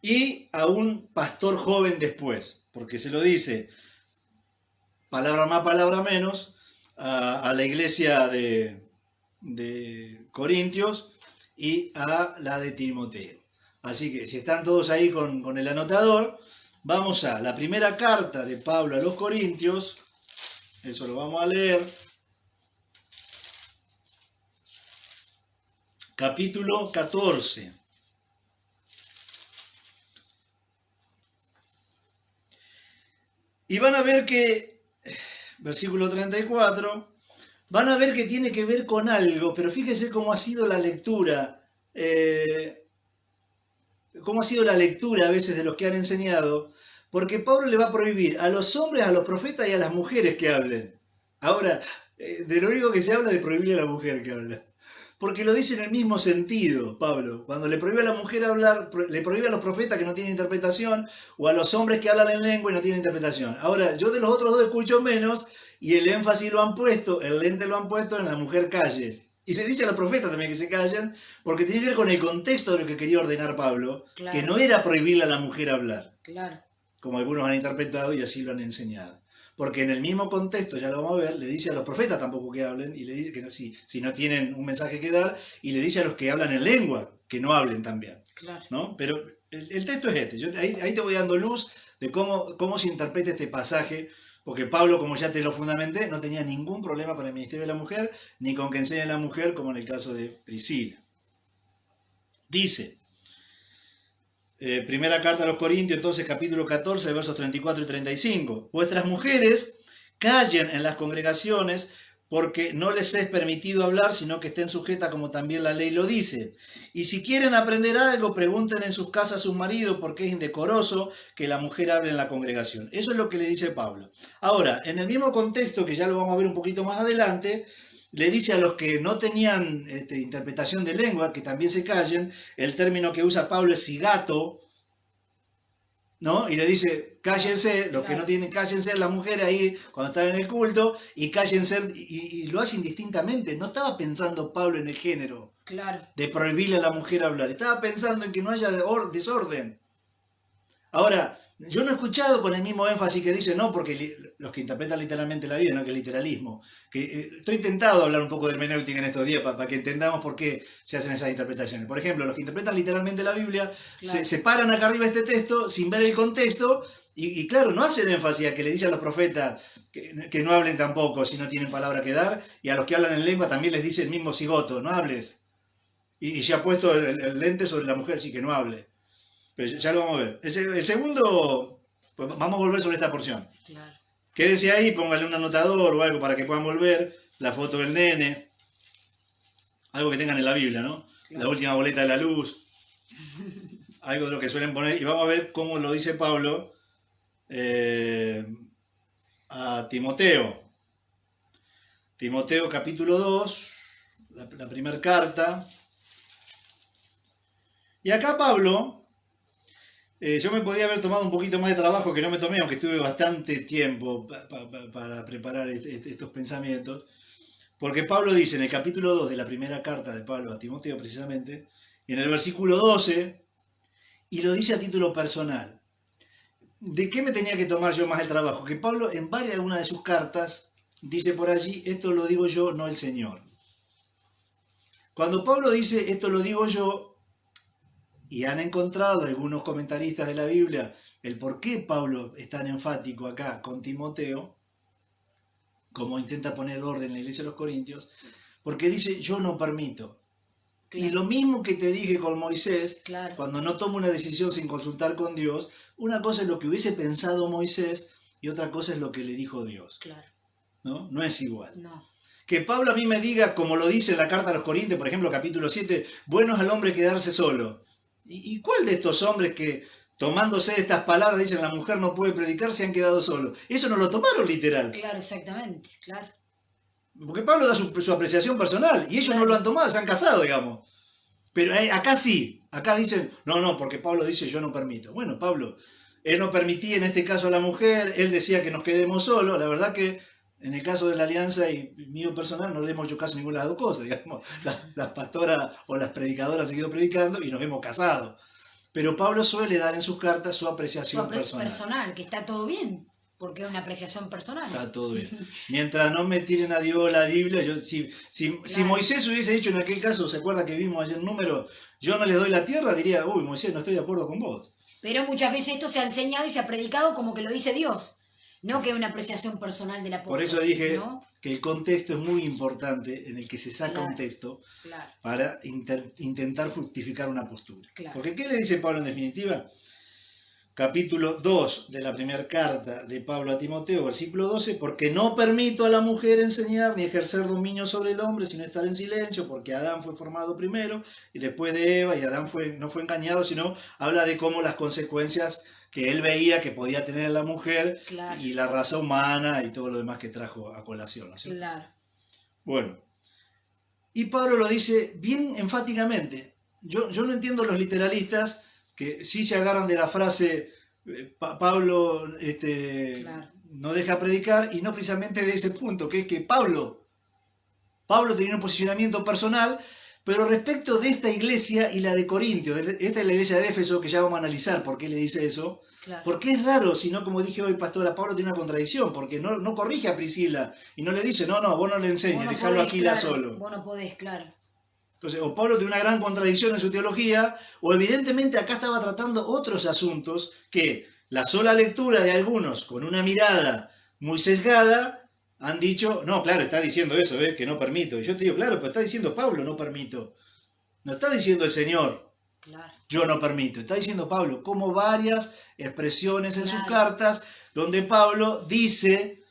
y a un pastor joven después, porque se lo dice, palabra más, palabra menos, a la iglesia de Corintios y a la de Timoteo. Así que si están todos ahí con el anotador, vamos a la primera carta de Pablo a los Corintios, eso lo vamos a leer, capítulo 14. Y van a ver que, versículo 34, van a ver que tiene que ver con algo, pero fíjense cómo ha sido la lectura, a veces de los que han enseñado, porque Pablo le va a prohibir a los hombres, a los profetas y a las mujeres que hablen. Ahora, de lo único que se habla es de prohibirle a la mujer que habla. Porque lo dice en el mismo sentido, Pablo. Cuando le prohíbe a la mujer hablar, le prohíbe a los profetas que no tienen interpretación, o a los hombres que hablan en lengua y no tienen interpretación. Ahora, yo de los otros dos escucho menos, y el énfasis lo han puesto, el lente lo han puesto en la mujer calle. Y le dice a los profetas también que se callen, porque tiene que ver con el contexto de lo que quería ordenar Pablo, que no era prohibirle a la mujer hablar. Claro. Como algunos han interpretado y así lo han enseñado. Porque en el mismo contexto, ya lo vamos a ver, le dice a los profetas tampoco que hablen, y le dice que no, si no tienen un mensaje que dar, y le dice a los que hablan en lengua que no hablen también. Claro. ¿No? Pero el texto es este. Yo ahí te voy dando luz de cómo se interpreta este pasaje, porque Pablo, como ya te lo fundamenté, no tenía ningún problema con el ministerio de la mujer, ni con que enseñe a la mujer, como en el caso de Priscila. Dice, primera carta a los Corintios, entonces capítulo 14, versos 34 y 35. Vuestras mujeres callen en las congregaciones, porque no les es permitido hablar, sino que estén sujetas como también la ley lo dice. Y si quieren aprender algo, pregunten en sus casas a sus maridos, porque es indecoroso que la mujer hable en la congregación. Eso es lo que le dice Pablo. Ahora, en el mismo contexto, que ya lo vamos a ver un poquito más adelante, le dice a los que no tenían interpretación de lengua, que también se callen. El término que usa Pablo es cigato, ¿no? Y le dice, cállense, los que no tienen, cállense las mujeres ahí cuando están en el culto, y cállense, y lo hace indistintamente. No estaba pensando Pablo en el género de prohibirle a la mujer hablar, estaba pensando en que no haya desorden. Ahora, yo no he escuchado con el mismo énfasis que dice, no, porque los que interpretan literalmente la Biblia, no que el literalismo. Estoy tentado a hablar un poco de hermenéutica en estos días para que entendamos por qué se hacen esas interpretaciones. Por ejemplo, los que interpretan literalmente la Biblia se paran acá arriba este texto sin ver el contexto y claro, no hacen énfasis a que le dice a los profetas que no hablen tampoco si no tienen palabra que dar, y a los que hablan en lengua también les dice el mismo cigoto, no hables. Y se ha puesto el lente sobre la mujer, sí, que no hable. Pero ya lo vamos a ver. El segundo, pues vamos a volver sobre esta porción. Claro. Quédense ahí, póngale un anotador o algo para que puedan volver, la foto del nene, algo que tengan en la Biblia, ¿no? la última boleta de la luz, algo de lo que suelen poner, y vamos a ver cómo lo dice Pablo a Timoteo. Timoteo capítulo 2, la primera carta. Y acá Pablo, yo me podía haber tomado un poquito más de trabajo, que no me tomé, aunque tuve bastante tiempo para preparar estos pensamientos, porque Pablo dice en el capítulo 2 de la primera carta de Pablo a Timoteo precisamente, y en el versículo 12, y lo dice a título personal. ¿De qué me tenía que tomar yo más el trabajo? Que Pablo en alguna de sus cartas dice por allí, esto lo digo yo, no el Señor. Cuando Pablo dice, esto lo digo yo, y han encontrado algunos comentaristas de la Biblia el por qué Pablo es tan enfático acá con Timoteo, como intenta poner orden en la iglesia de los Corintios, porque dice, yo no permito. Claro. Y lo mismo que te dije con Moisés, claro, cuando no toma una decisión sin consultar con Dios, una cosa es lo que hubiese pensado Moisés y otra cosa es lo que le dijo Dios. Claro. ¿No? No es igual. No. Que Pablo a mí me diga, como lo dice en la carta a los Corintios, por ejemplo, capítulo 7, bueno es al hombre quedarse solo. ¿Y cuál de estos hombres que, tomándose de estas palabras, dicen la mujer no puede predicar, se han quedado solos? Eso no lo tomaron literal. Claro, exactamente, claro. Porque Pablo da su apreciación personal, y ellos claro, no lo han tomado, se han casado, digamos. Pero acá sí, acá dicen, no, porque Pablo dice yo no permito. Bueno, Pablo, él no permitía en este caso a la mujer, él decía que nos quedemos solos, la verdad que en el caso de la alianza y mío personal no le hemos hecho caso a ninguna de las dos cosas, digamos, las pastoras o las predicadoras han seguido predicando y nos hemos casado. Pero Pablo suele dar en sus cartas su apreciación personal, que está todo bien, porque es una apreciación personal. Está todo bien. Mientras no me tiren a Dios la Biblia, si Moisés hubiese dicho en aquel caso, ¿se acuerda que vimos ayer el número? Yo no le doy la tierra, diría, uy, Moisés, no estoy de acuerdo con vos. Pero muchas veces esto se ha enseñado y se ha predicado como que lo dice Dios. No que una apreciación personal del apóstol. Por eso dije, ¿no?, que el contexto es muy importante, en el que se saca claro, un texto claro, para intentar fructificar una postura. Claro. Porque ¿qué le dice Pablo en definitiva? Capítulo 2 de la primera carta de Pablo a Timoteo, versículo 12, porque no permito a la mujer enseñar ni ejercer dominio sobre el hombre, sino estar en silencio, porque Adán fue formado primero y después de Eva, y Adán no fue engañado, sino habla de cómo las consecuencias que él veía que podía tener la mujer claro, y la raza humana y todo lo demás que trajo a colación, ¿no es cierto? Claro. Bueno, y Pablo lo dice bien enfáticamente. Yo no entiendo los literalistas que sí se agarran de la frase Pablo claro, no deja predicar, y no precisamente de ese punto, que es que Pablo tenía un posicionamiento personal, pero respecto de esta iglesia y la de Corintios, esta es la iglesia de Éfeso, que ya vamos a analizar por qué le dice eso, claro, porque es raro, sino como dije hoy, pastora, Pablo tiene una contradicción, porque no corrige a Priscila y no le dice, no, vos no le enseñes, dejalo aquí claro, solo. Vos no podés, claro. Entonces, o Pablo tiene una gran contradicción en su teología, o evidentemente acá estaba tratando otros asuntos que la sola lectura de algunos con una mirada muy sesgada han dicho, no, claro, está diciendo eso, que no permito. Y yo te digo, claro, pero está diciendo Pablo, no permito. No está diciendo el Señor, claro, yo no permito. Está diciendo Pablo, como varias expresiones en claro, sus cartas, donde Pablo dice,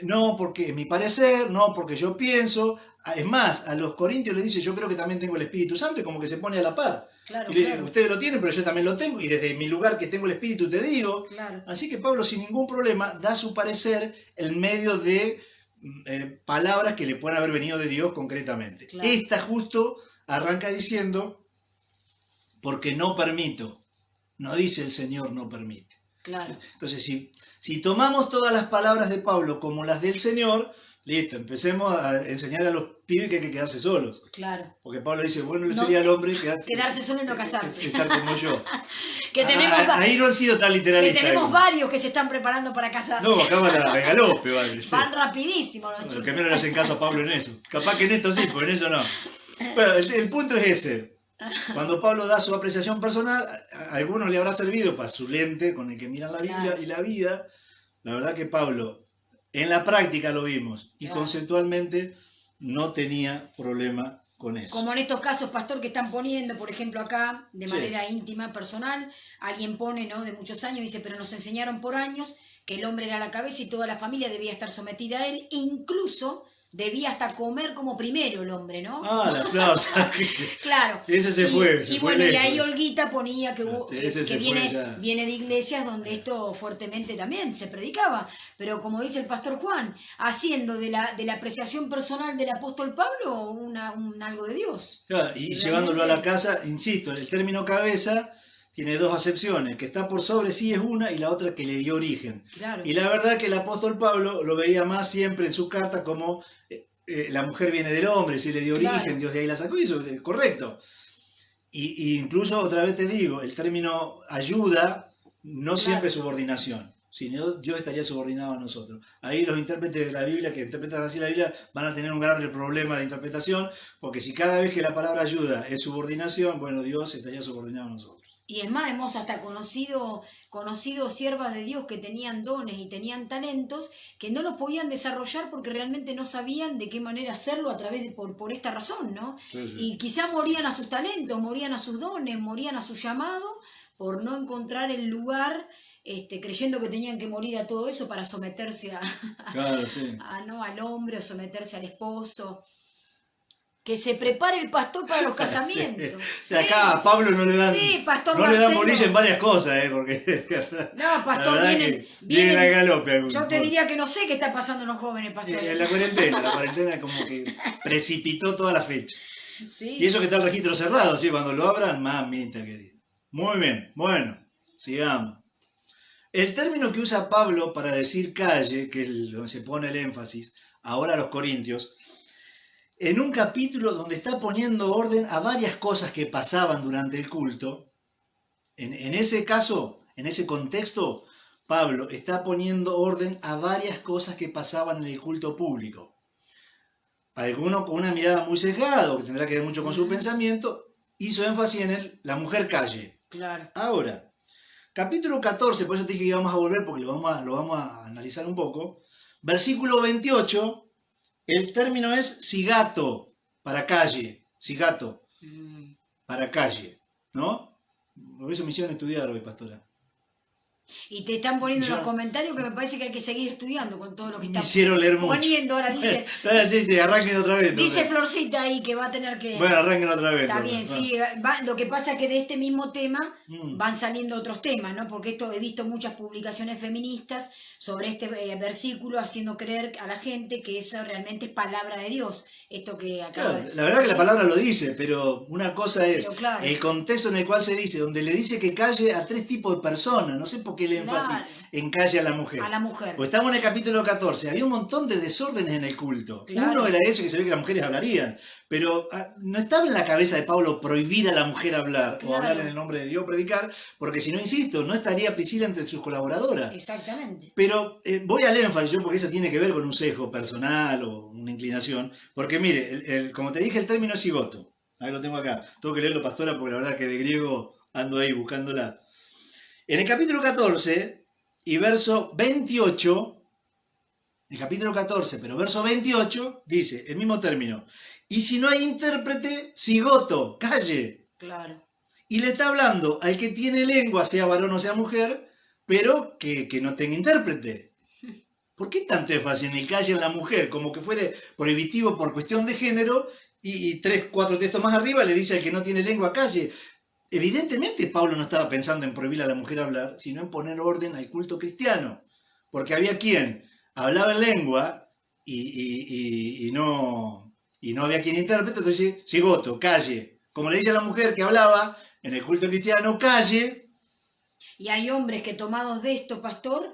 no porque es mi parecer, no porque yo pienso. Es más, a los corintios le dice, yo creo que también tengo el Espíritu Santo, y como que se pone a la par. Claro, y le dice, claro, ustedes lo tienen, pero yo también lo tengo, y desde mi lugar que tengo el Espíritu te digo. Claro. Así que Pablo sin ningún problema da su parecer en medio de palabras que le pueden haber venido de Dios concretamente. Claro. Esta justo arranca diciendo, porque no permito. No dice el Señor no permite. Claro. Entonces, si tomamos todas las palabras de Pablo como las del Señor, listo, empecemos a enseñar a los pibes que hay que quedarse solos. Claro. Porque Pablo dice, bueno, le sería al hombre quedarse solo y no casarse. Estar como yo. Ahí no han sido tan literalistas. Que tenemos varios que se están preparando para casarse. No, acá van a regalope, vale. Van rapidísimo los chicos. Los que menos le hacen caso a Pablo en eso. Capaz que en esto sí, pero en eso no. Bueno, el punto es ese. Cuando Pablo da su apreciación personal, a algunos le habrá servido para su lente con el que miran la Biblia claro, y la vida. La verdad que Pablo, en la práctica lo vimos, y claro, conceptualmente no tenía problema con eso. Como en estos casos, pastor, que están poniendo, por ejemplo, acá, de manera íntima, personal, alguien pone, ¿no?, de muchos años, dice, pero nos enseñaron por años que el hombre era la cabeza y toda la familia debía estar sometida a él, incluso debía hasta comer como primero el hombre, ¿no? Ah, la flauta. Claro. Ese se fue. Y bueno, y ahí Olguita ponía que viene de iglesias donde esto fuertemente también se predicaba. Pero como dice el pastor Juan, haciendo de la apreciación personal del apóstol Pablo un algo de Dios. Claro, y llevándolo a la casa, insisto, el término cabeza tiene dos acepciones, que está por sobre sí es una y la otra que le dio origen. Claro. Y la verdad que el apóstol Pablo lo veía más siempre en sus cartas como la mujer viene del hombre, si le dio origen, Dios de ahí la sacó, y eso es correcto. Y incluso, otra vez te digo, el término ayuda no siempre es subordinación, sino Dios estaría subordinado a nosotros. Ahí los intérpretes de la Biblia, que interpretan así la Biblia, van a tener un gran problema de interpretación, porque si cada vez que la palabra ayuda es subordinación, bueno, Dios estaría subordinado a nosotros. Y es más, hemos hasta conocido siervas de Dios que tenían dones y tenían talentos que no los podían desarrollar porque realmente no sabían de qué manera hacerlo a través de por esta razón, ¿no? Sí, sí. Y quizá morían a sus talentos, morían a sus dones, morían a su llamado por no encontrar el lugar, creyendo que tenían que morir a todo eso para someterse claro, sí. al hombre o someterse al esposo. Que se prepare el pastor para los casamientos. Sí. Acá a Pablo no le dan, pastor no le dan bolilla en varias cosas, porque no, pastor, vienen a galope. Yo te diría que no sé qué está pasando en los jóvenes, pastor. La cuarentena como que precipitó toda la fecha. Sí, y eso que está el registro cerrado, ¿sí? Cuando lo abran, mamita querida. Muy bien, bueno, sigamos. El término que usa Pablo para decir calle, que es donde se pone el énfasis, ahora a los corintios, en un capítulo donde está poniendo orden a varias cosas que pasaban durante el culto, en ese caso, en ese contexto, Pablo está poniendo orden a varias cosas que pasaban en el culto público. Alguno con una mirada muy sesgada, que tendrá que ver mucho con su pensamiento, hizo énfasis en la mujer calle. Claro. Ahora, capítulo 14, por eso te dije que íbamos a volver porque lo vamos a analizar un poco, versículo 28, el término es cigato, para calle, cigato, para calle, ¿no? Por eso me hicieron estudiar hoy, pastora. Y te están poniendo en los comentarios que me parece que hay que seguir estudiando con todo lo que están poniendo. Ahora dice. Sí, arranquen otra vez. Dice Florcita ahí que va a tener que. Bueno, arranquen otra vez. Está bien, sí. Lo que pasa es que de este mismo tema van saliendo otros temas, ¿no? Porque he visto muchas publicaciones feministas sobre este versículo haciendo creer a la gente que eso realmente es palabra de Dios. Esto que acaba claro, la verdad que la palabra lo dice, pero una cosa es el contexto en el cual se dice, donde le dice que calle a 3 tipos de personas. No sé por qué le énfasis en calle a la mujer. A la mujer. Pues estamos en el capítulo 14, había un montón de desórdenes en el culto. Claro. Uno era eso, que se ve que las mujeres hablarían, pero no estaba en la cabeza de Pablo prohibir a la mujer hablar, o hablar en el nombre de Dios, predicar, porque si no, insisto, no estaría Priscila entre sus colaboradoras. Exactamente. Pero voy al énfasis yo, porque eso tiene que ver con un sesgo personal o una inclinación, porque mire, como te dije, el término es cigoto. Ahí lo tengo acá. Tengo que leerlo, pastora, porque la verdad que de griego ando ahí buscándola. En el capítulo 14 y verso 28, el capítulo 14, pero verso 28, dice el mismo término. Y si no hay intérprete, cigoto, calle. Claro. Y le está hablando al que tiene lengua, sea varón o sea mujer, pero que no tenga intérprete. ¿Por qué tanto énfasis en el calle en la mujer? Como que fuera prohibitivo por cuestión de género, y 3, 4 textos más arriba le dice al que no tiene lengua, calle. Evidentemente Pablo no estaba pensando en prohibir a la mujer hablar, sino en poner orden al culto cristiano. Porque había quien hablaba en lengua y no había quien interprete, entonces dice, cigoto, calle. Como le dice a la mujer que hablaba en el culto cristiano, calle. Y hay hombres que tomados de esto, pastor,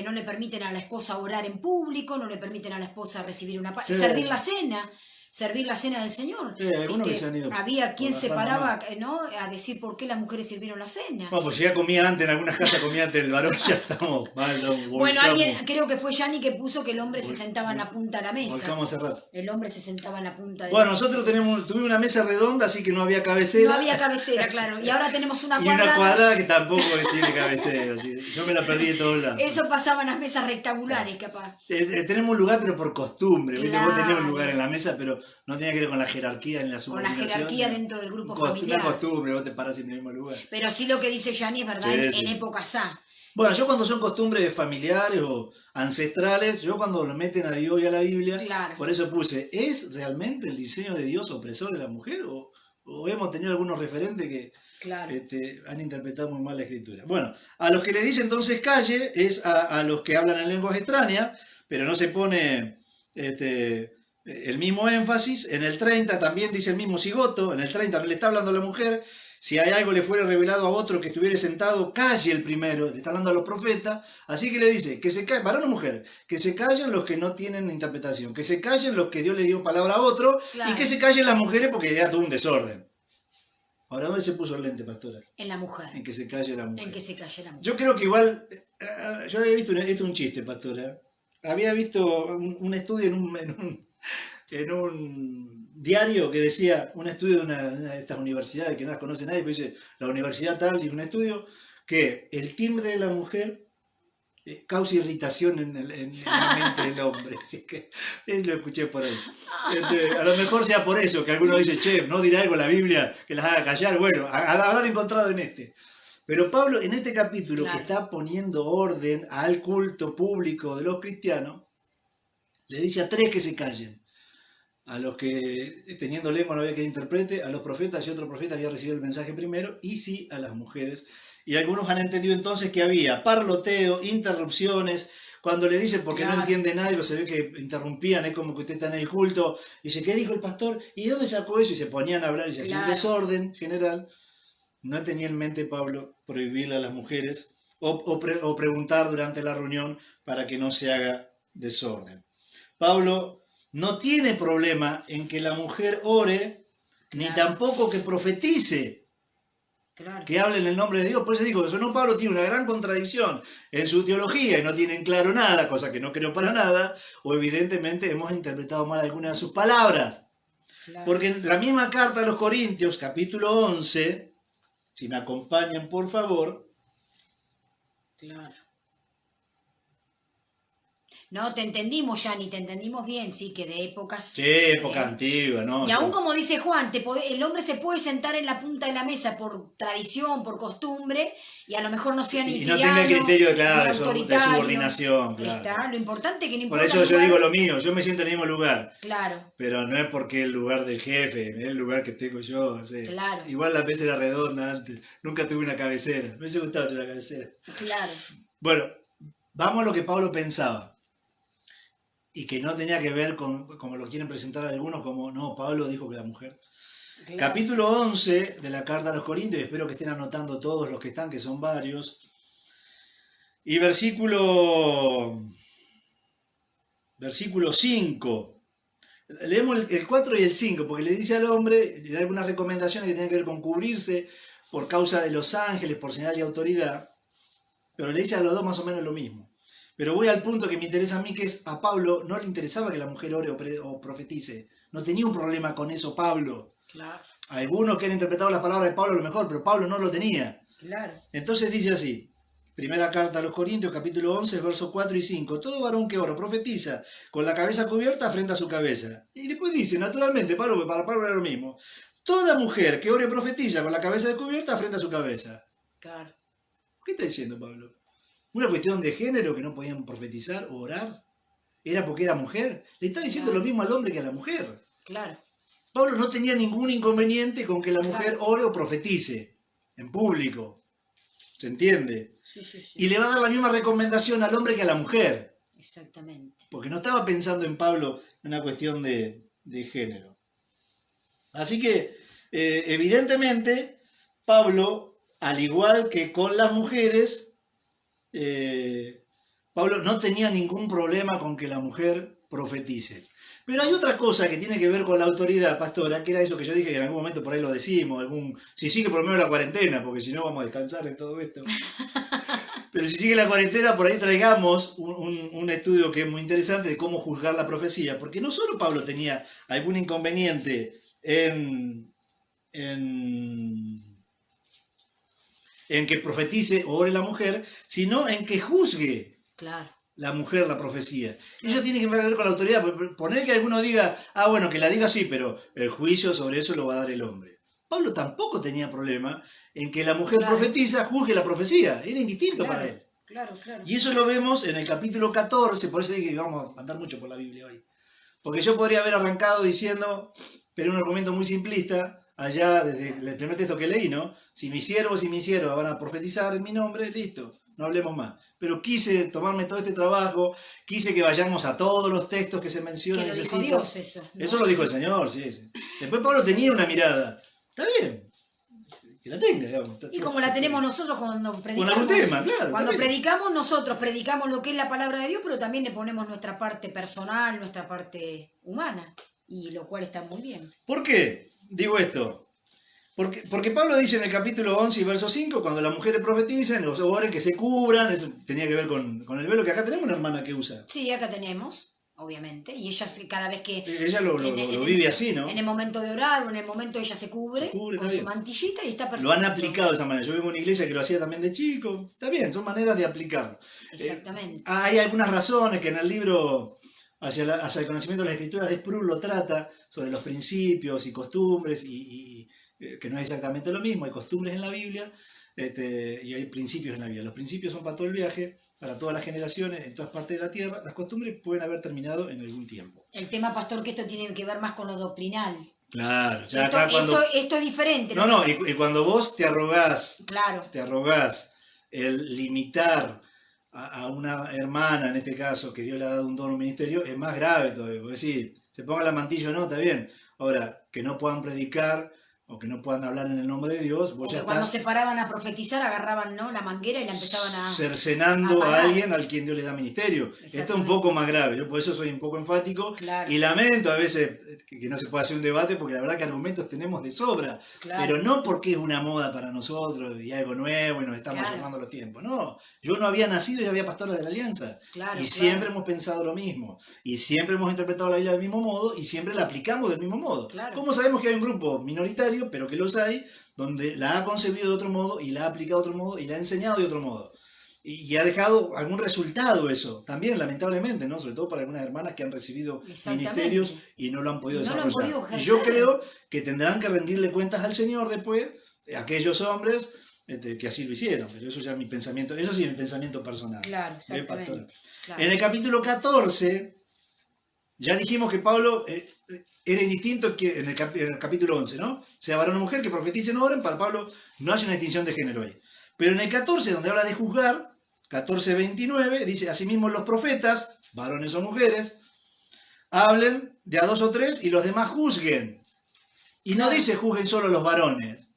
no le permiten a la esposa orar en público, no le permiten a la esposa recibir servir la cena. Servir la cena del Señor. Sí, que se han ido había quien se paraba, ¿no?, a decir por qué las mujeres sirvieron la cena. Bueno, pues si ya comía antes, en algunas casas comía antes el varón, ya estamos mal. Bueno, alguien, creo que fue Yanni que puso que el hombre se sentaba en la punta de la mesa. Volcamos hace rato. El hombre se sentaba en la punta de la mesa. Bueno, nosotros tuvimos una mesa redonda, así que no había cabecera. No había cabecera, claro. Y ahora tenemos una cuadrada. Y una cuadrada que tampoco tiene cabecera. Así. Yo me la perdí de todos lados. Eso pasaba en las mesas rectangulares, capaz. Tenemos un lugar, pero por costumbre. Claro. ¿Viste? Vos tenés un lugar en la mesa, pero no tenía que ver con la jerarquía en la subordinación. Con la jerarquía dentro del grupo familiar. Una costumbre, vos te parás en el mismo lugar. Pero sí lo que dice Yanni es verdad, en épocas A. Bueno, yo cuando son costumbres familiares o ancestrales, yo cuando lo meten a Dios y a la Biblia, Claro. por eso puse, ¿es realmente el diseño de Dios opresor de la mujer? ¿O hemos tenido algunos referentes que Claro. han interpretado muy mal la escritura? Bueno, a los que le dice entonces calle es a los que hablan en lenguas extrañas, pero no se pone el mismo énfasis. En el 30 también dice el mismo cigoto, en el 30 le está hablando a la mujer. Si hay algo le fuera revelado a otro que estuviera sentado, calle el primero. Le está hablando a los profetas. Así que le dice, que se callen, varón o mujer, que se callen los que no tienen interpretación, que se callen los que Dios le dio palabra a otro, claro, y que se callen las mujeres porque ya tuvo un desorden. Ahora, ¿dónde se puso el lente, pastora? En la mujer. En que se calle la mujer. En que se calle la mujer. Yo creo que igual, yo había visto, esto es un chiste, pastora. Había visto un estudio en un diario que decía, un estudio de una de estas universidades que no las conoce nadie, pero dice, la universidad tal, y un estudio que el timbre de la mujer causa irritación en la mente del hombre. Así que lo escuché por ahí. A lo mejor sea por eso, que alguno dice, che, no dirá algo la Biblia que las haga callar. Bueno, habrán encontrado en este. Pero Pablo, en este capítulo, claro, que está poniendo orden al culto público de los cristianos, le dice a 3 que se callen. A los que teniendo lengua no había quien interprete, a los profetas y otro profeta había recibido el mensaje primero, y sí a las mujeres. Y algunos han entendido entonces que había parloteo, interrupciones. Cuando le dicen porque claro, no entienden algo, se ve que interrumpían, es como que usted está en el culto, y dice, ¿qué dijo el pastor? ¿Y de dónde sacó eso? Y se ponían a hablar y se hacía un desorden general. No tenía en mente Pablo prohibirle a las mujeres o preguntar durante la reunión para que no se haga desorden. Pablo no tiene problema en que la mujer ore, ni tampoco que profetice, que hable en el nombre de Dios. Por eso digo, eso no, Pablo tiene una gran contradicción en su teología y no tienen claro nada, cosa que no creo para nada, o evidentemente hemos interpretado mal algunas de sus palabras. Porque en la misma carta a los Corintios, capítulo 11, si me acompañan por favor. Claro. No, te entendimos, Yani, te entendimos bien, sí, que de épocas... Sí, época antigua, ¿no? Y aún como dice Juan, el hombre se puede sentar en la punta de la mesa por tradición, por costumbre, y a lo mejor no sea ni tirano, y no tenga el criterio claro, de subordinación, claro. Está, lo importante es que no importa. Por eso yo digo lo mío, yo me siento en el mismo lugar. Claro. Pero no es porque es el lugar del jefe, es el lugar que tengo yo. O sea, claro. Igual la mesa era redonda antes, nunca tuve una cabecera. Me hubiese gustado tener una cabecera. Claro. Bueno, vamos a lo que Pablo pensaba. Y que no tenía que ver con, como lo quieren presentar algunos, como, no, Pablo dijo que la mujer. Claro. Capítulo 11 de la carta a los Corintios, y espero que estén anotando todos los que están, que son varios. Y versículo 5. Leemos el 4 y el 5, porque le dice al hombre, le da algunas recomendaciones que tienen que ver con cubrirse por causa de los ángeles, por señal de autoridad, pero le dice a los dos más o menos lo mismo. Pero voy al punto que me interesa a mí, que es a Pablo no le interesaba que la mujer ore o profetice. No tenía un problema con eso Pablo. Claro. Algunos que han interpretado las palabras de Pablo a lo mejor, pero Pablo no lo tenía. Claro. Entonces dice así, primera carta a los Corintios, capítulo 11, versos 4 y 5. Todo varón que ora profetiza con la cabeza cubierta frente a su cabeza. Y después dice, naturalmente, para Pablo era lo mismo. Toda mujer que ore profetiza con la cabeza descubierta frente a su cabeza. Claro. ¿Qué está diciendo Pablo? ¿Una cuestión de género que no podían profetizar o orar? ¿Era porque era mujer? Le está diciendo lo mismo al hombre que a la mujer. Claro. Pablo no tenía ningún inconveniente con que la mujer ore o profetice en público. ¿Se entiende? Sí, sí, sí. Y le va a dar la misma recomendación al hombre que a la mujer. Exactamente. Porque no estaba pensando en Pablo en una cuestión de género. Así que, evidentemente, Pablo, al igual que con las mujeres, Pablo no tenía ningún problema con que la mujer profetice. Pero hay otra cosa que tiene que ver con la autoridad, pastora, que era eso que yo dije que en algún momento por ahí lo decimos, si sigue por lo menos la cuarentena, porque si no vamos a descansar en todo esto. Pero si sigue la cuarentena, por ahí traigamos un estudio que es muy interesante de cómo juzgar la profecía, porque no solo Pablo tenía algún inconveniente en que profetice o ore la mujer, sino en que juzgue la mujer la profecía. Eso tiene que ver con la autoridad. Poner que alguno diga, bueno, que la diga sí, pero el juicio sobre eso lo va a dar el hombre. Pablo tampoco tenía problema en que la mujer profetiza, juzgue la profecía. Era indistinto para él. Claro, claro. Y eso lo vemos en el capítulo 14, por eso dije que vamos a andar mucho por la Biblia hoy. Porque yo podría haber arrancado diciendo, pero un argumento muy simplista, allá desde el primer texto que leí, ¿no? Si mis siervos y mis siervas van a profetizar en mi nombre, listo, no hablemos más. Pero quise tomarme todo este trabajo, quise que vayamos a todos los textos que se mencionan. Que lo dijo Dios eso, ¿no? Eso lo dijo el Señor, sí, sí. Después Pablo tenía una mirada. Está bien. Que la tenga, digamos. Y como la tenemos nosotros cuando predicamos. Con algún tema, claro. Cuando predicamos nosotros, predicamos lo que es la palabra de Dios, pero también le ponemos nuestra parte personal, nuestra parte humana, y lo cual está muy bien. ¿Por qué digo esto? Porque Pablo dice en el capítulo 11 y verso 5, cuando las mujeres profetizan, o oren que se cubran, eso tenía que ver con el velo, que acá tenemos una hermana que usa. Sí, acá tenemos. Obviamente, y ella cada vez que... Ella lo vive así, ¿no? En el momento de orar o en el momento ella se cubre con su mantillita y está perfecto. Lo han aplicado de esa manera. Yo vivo en una iglesia que lo hacía también de chico. Está bien, son maneras de aplicarlo. Exactamente. Hay algunas razones que en el libro hacia el conocimiento de las Escrituras de Sproul lo trata sobre los principios y costumbres y que no es exactamente lo mismo. Hay costumbres en la Biblia y hay principios en la Biblia. Los principios son para todo el viaje, para todas las generaciones, en todas partes de la tierra. Las costumbres pueden haber terminado en algún tiempo. El tema, pastor, que esto tiene que ver más con lo doctrinal. Claro, ya esto, acá cuando... esto es diferente. No, y cuando vos te arrogás, claro, el limitar a una hermana, en este caso, que Dios le ha dado un don, un ministerio, es más grave todavía. Porque sí, se ponga la mantilla o no, está bien. Ahora, que no puedan predicar o que no puedan hablar en el nombre de Dios, vos ya cuando estás se paraban a profetizar, agarraban, ¿no?, la manguera y la empezaban a... cercenando a alguien al quien Dios le da ministerio. Esto es un poco más grave, yo por eso soy un poco enfático, claro, y lamento a veces que no se pueda hacer un debate, porque la verdad que argumentos tenemos de sobra, claro, pero no porque es una moda para nosotros y algo nuevo y nos estamos llevando los tiempos, no. Yo no había nacido y había pastora de la Alianza, y siempre hemos pensado lo mismo, y siempre hemos interpretado la Biblia del mismo modo, y siempre la aplicamos del mismo modo. ¿Cómo sabemos que hay un grupo minoritario, pero que los hay, donde la ha concebido de otro modo y la ha aplicado de otro modo y la ha enseñado de otro modo? Y ha dejado algún resultado eso, también lamentablemente, ¿no? Sobre todo para algunas hermanas que han recibido ministerios y no lo han podido desarrollar. Y yo creo que tendrán que rendirle cuentas al Señor después, aquellos hombres que así lo hicieron, pero eso ya es mi pensamiento, eso sí es mi pensamiento personal. Claro, exactamente. Claro. En el capítulo 14, ya dijimos que Pablo era indistinto que en el capítulo 11, ¿no? O sea, varón o mujer que profeticen o oren, para Pablo no hace una distinción de género ahí. Pero en el 14, donde habla de juzgar, 14:29, dice, asimismo los profetas, varones o mujeres, hablen de a 2 o 3 y los demás juzguen. Y no dice juzguen solo los varones.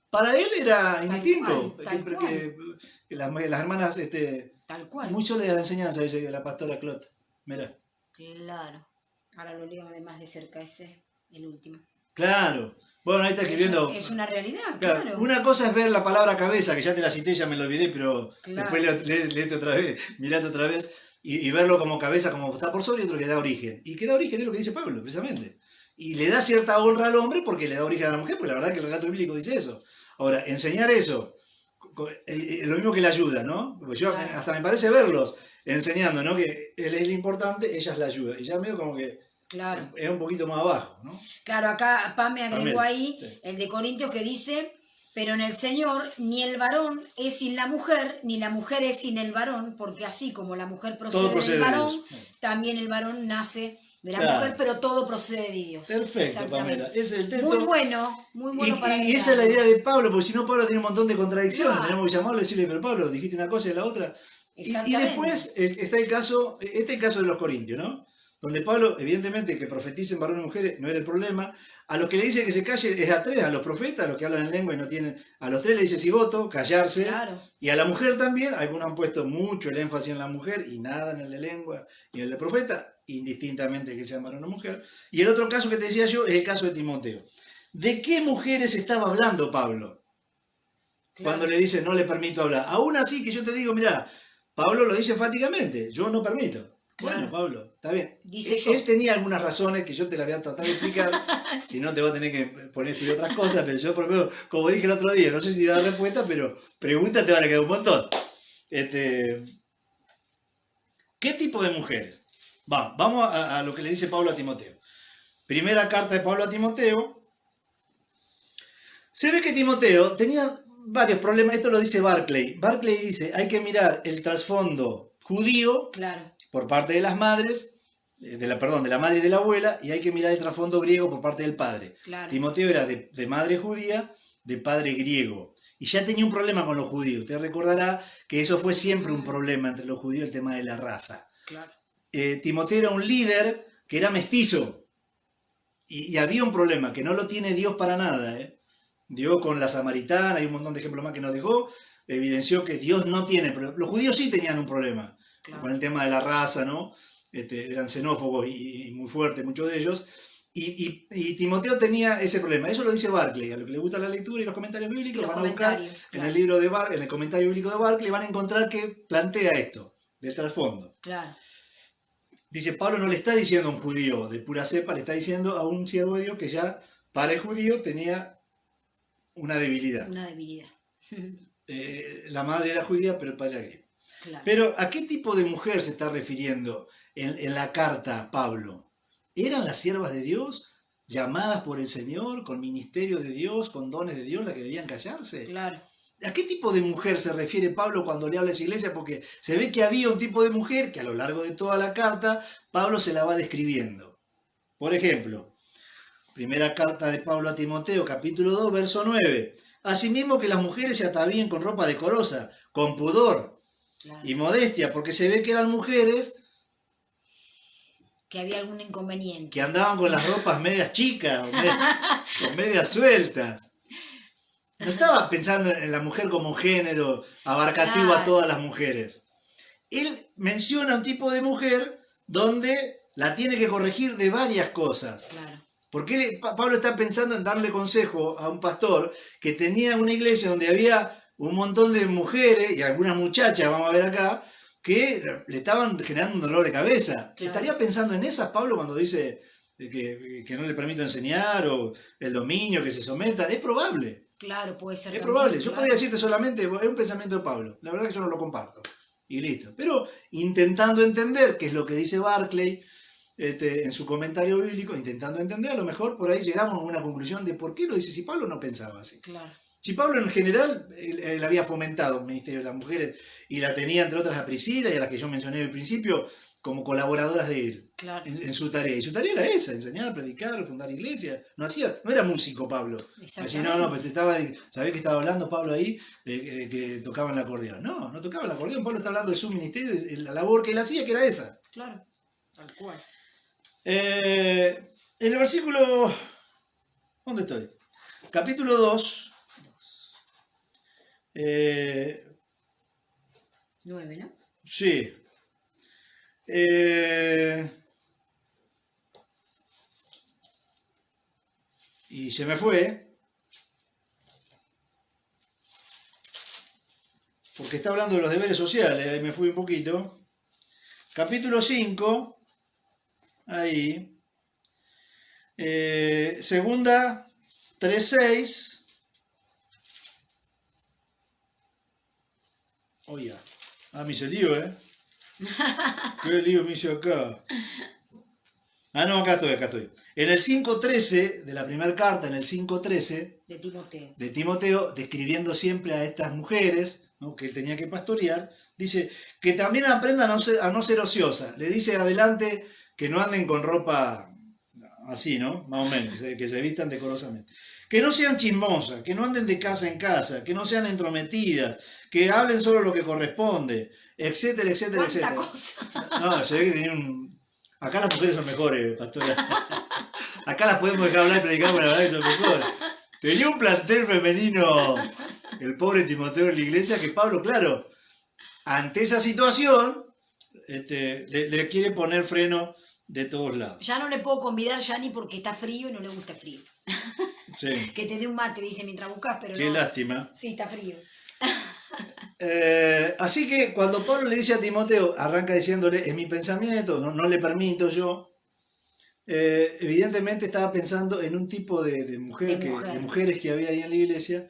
Para él era indistinto. Que las hermanas, tal cual, muy sólida la enseñanza, dice la pastora Clot. Mirá. Claro. Ahora lo leo de más de cerca, el último. Claro. Bueno, ahí está escribiendo. Es una realidad, claro. Una cosa es ver la palabra cabeza, que ya te la cité, ya me lo olvidé, pero después léete otra vez, mirate otra vez, y verlo como cabeza, como está por sobre, y otro que da origen. Y que da origen es lo que dice Pablo, precisamente. Y le da cierta honra al hombre porque le da origen a la mujer, porque la verdad que el relato bíblico dice eso. Ahora, enseñar eso, lo mismo que la ayuda, ¿no? Porque yo hasta me parece verlos enseñando, ¿no? Que él es lo importante, ella es la ayuda. Y ya medio como que es un poquito más abajo, ¿no? Claro, acá Pam me agregó ahí el de Corintios que dice, pero en el Señor ni el varón es sin la mujer, ni la mujer es sin el varón, porque así como la mujer procede del varón, también el varón nace de la mujer, pero todo procede de Dios. Perfecto, Pamela. Ese es el texto. Muy bueno para y esa es la idea de Pablo, porque si no Pablo tiene un montón de contradicciones. Tenemos que llamarlo y decirle, pero Pablo, dijiste una cosa y la otra. Y después está el caso, caso de los corintios, ¿no? Donde Pablo, evidentemente, que profeticen varones y mujeres no era el problema. A los que le dice que se calle es a 3, a los profetas, a los que hablan en lengua y no tienen. A los 3 le dice cigoto, callarse. Claro. Y a la mujer también, algunos han puesto mucho el énfasis en la mujer y nada en el de lengua y en el de profeta, indistintamente que sean varón o mujer. Y el otro caso que te decía yo es el caso de Timoteo. ¿De qué mujeres estaba hablando Pablo? Cuando le dice no le permito hablar. Aún así que yo te digo, mirá, Pablo lo dice enfáticamente, yo no permito. Bueno, Pablo, está bien. Él tenía algunas razones que yo te las voy a tratar de explicar. Sí. Si no, te voy a tener que poner a estudiar otras cosas. Pero yo, por ejemplo, como dije el otro día, no sé si voy a dar respuesta, pero preguntas te van a quedar un montón. ¿Qué tipo de mujeres? Vamos a lo que le dice Pablo a Timoteo. Primera carta de Pablo a Timoteo. Se ve que Timoteo tenía varios problemas. Esto lo dice Barclay. Barclay dice, hay que mirar el trasfondo judío por parte de las madres, de la madre y de la abuela, y hay que mirar el trasfondo griego por parte del padre. Timoteo era de madre judía, de padre griego. Y ya tenía un problema con los judíos. Usted recordará que eso fue siempre un problema entre los judíos, el tema de la raza. Timoteo era un líder que era mestizo. Y había un problema, que no lo tiene Dios para nada. Dios con la samaritana, hay un montón de ejemplos más que nos dejó, evidenció que Dios no tiene problema. Los judíos sí tenían un problema con el tema de la raza, ¿no? Eran xenófobos y muy fuertes, muchos de ellos. Y Timoteo tenía ese problema. Eso lo dice Barclay. A los que les gusta la lectura y los comentarios bíblicos, van a buscar en el libro de en el comentario bíblico de Barclay, van a encontrar que plantea esto, del trasfondo. Dice, Pablo no le está diciendo a un judío de pura cepa, le está diciendo a un siervo de Dios que ya para el judío tenía una debilidad. La madre era judía, pero el padre era griego. Pero ¿a qué tipo de mujer se está refiriendo en la carta Pablo? ¿Eran las siervas de Dios, llamadas por el Señor, con ministerio de Dios, con dones de Dios, las que debían callarse? ¿A qué tipo de mujer se refiere Pablo cuando le habla a esa iglesia? Porque se ve que había un tipo de mujer que a lo largo de toda la carta Pablo se la va describiendo. Por ejemplo, primera carta de Pablo a Timoteo, capítulo 2, verso 9. Asimismo que las mujeres se atavíen con ropa decorosa, con pudor y modestia, porque se ve que eran mujeres que había algún inconveniente. Que andaban con las ropas medias chicas, o medias sueltas. No estaba pensando en la mujer como un género abarcativo a todas las mujeres. Él menciona un tipo de mujer donde la tiene que corregir de varias cosas. Porque Pablo está pensando en darle consejo a un pastor que tenía una iglesia donde había un montón de mujeres y algunas muchachas, vamos a ver acá, que le estaban generando un dolor de cabeza. ¿Estaría pensando en esas, Pablo, cuando dice que no le permito enseñar o el dominio, que se someta? Es probable. Puede ser. Es probable. Yo podría decirte solamente, es un pensamiento de Pablo. La verdad es que yo no lo comparto. Y listo. Pero intentando entender qué es lo que dice Barclay en su comentario bíblico, intentando entender, a lo mejor por ahí llegamos a una conclusión de por qué lo dice si Pablo no pensaba así. Si Pablo en general, él había fomentado el ministerio de las mujeres y la tenía entre otras a Priscila y a las que yo mencioné al principio como colaboradoras de él en su tarea. Y su tarea era esa, enseñar, predicar, fundar iglesias. No era músico Pablo. Así, pero ¿sabés que estaba hablando Pablo ahí de que tocaban el acordeón? No tocaba el acordeón. Pablo está hablando de su ministerio, de la labor que él hacía, que era esa. Tal cual. En el versículo... ¿Dónde estoy? Capítulo 2... 9, ¿no? Sí. Y se me fue. Porque está hablando de los deberes sociales. Ahí me fui un poquito. Capítulo 5. Ahí. Segunda 3:6. Oye, me hice lío, ¿Qué lío me hice acá? No, acá estoy. En el 5:13 de la primera carta, en el 5:13 de Timoteo, describiendo siempre a estas mujeres, ¿no?, que él tenía que pastorear, dice que también aprendan a no ser ociosas. Le dice adelante que no anden con ropa así, ¿no? Más o menos, que se vistan decorosamente. Que no sean chismosas, que no anden de casa en casa, que no sean entrometidas, que hablen solo lo que corresponde, etcétera, etcétera, etcétera. Cosa? No, se ve que tenía un... Acá las mujeres son mejores, pastora. Acá las podemos dejar hablar y predicar, pero la verdad que son mejores. Tenía un plantel femenino, el pobre Timoteo en la iglesia, que Pablo, claro, ante esa situación, le quiere poner freno de todos lados. Ya no le puedo convidar ya ni porque está frío y no le gusta frío. Sí. Que te dé un mate, dice, mientras buscas, pero Qué lástima. Sí, está frío. Así que cuando Pablo le dice a Timoteo, arranca diciéndole, es mi pensamiento, no le permito yo, evidentemente estaba pensando en un tipo de mujeres que había ahí en la iglesia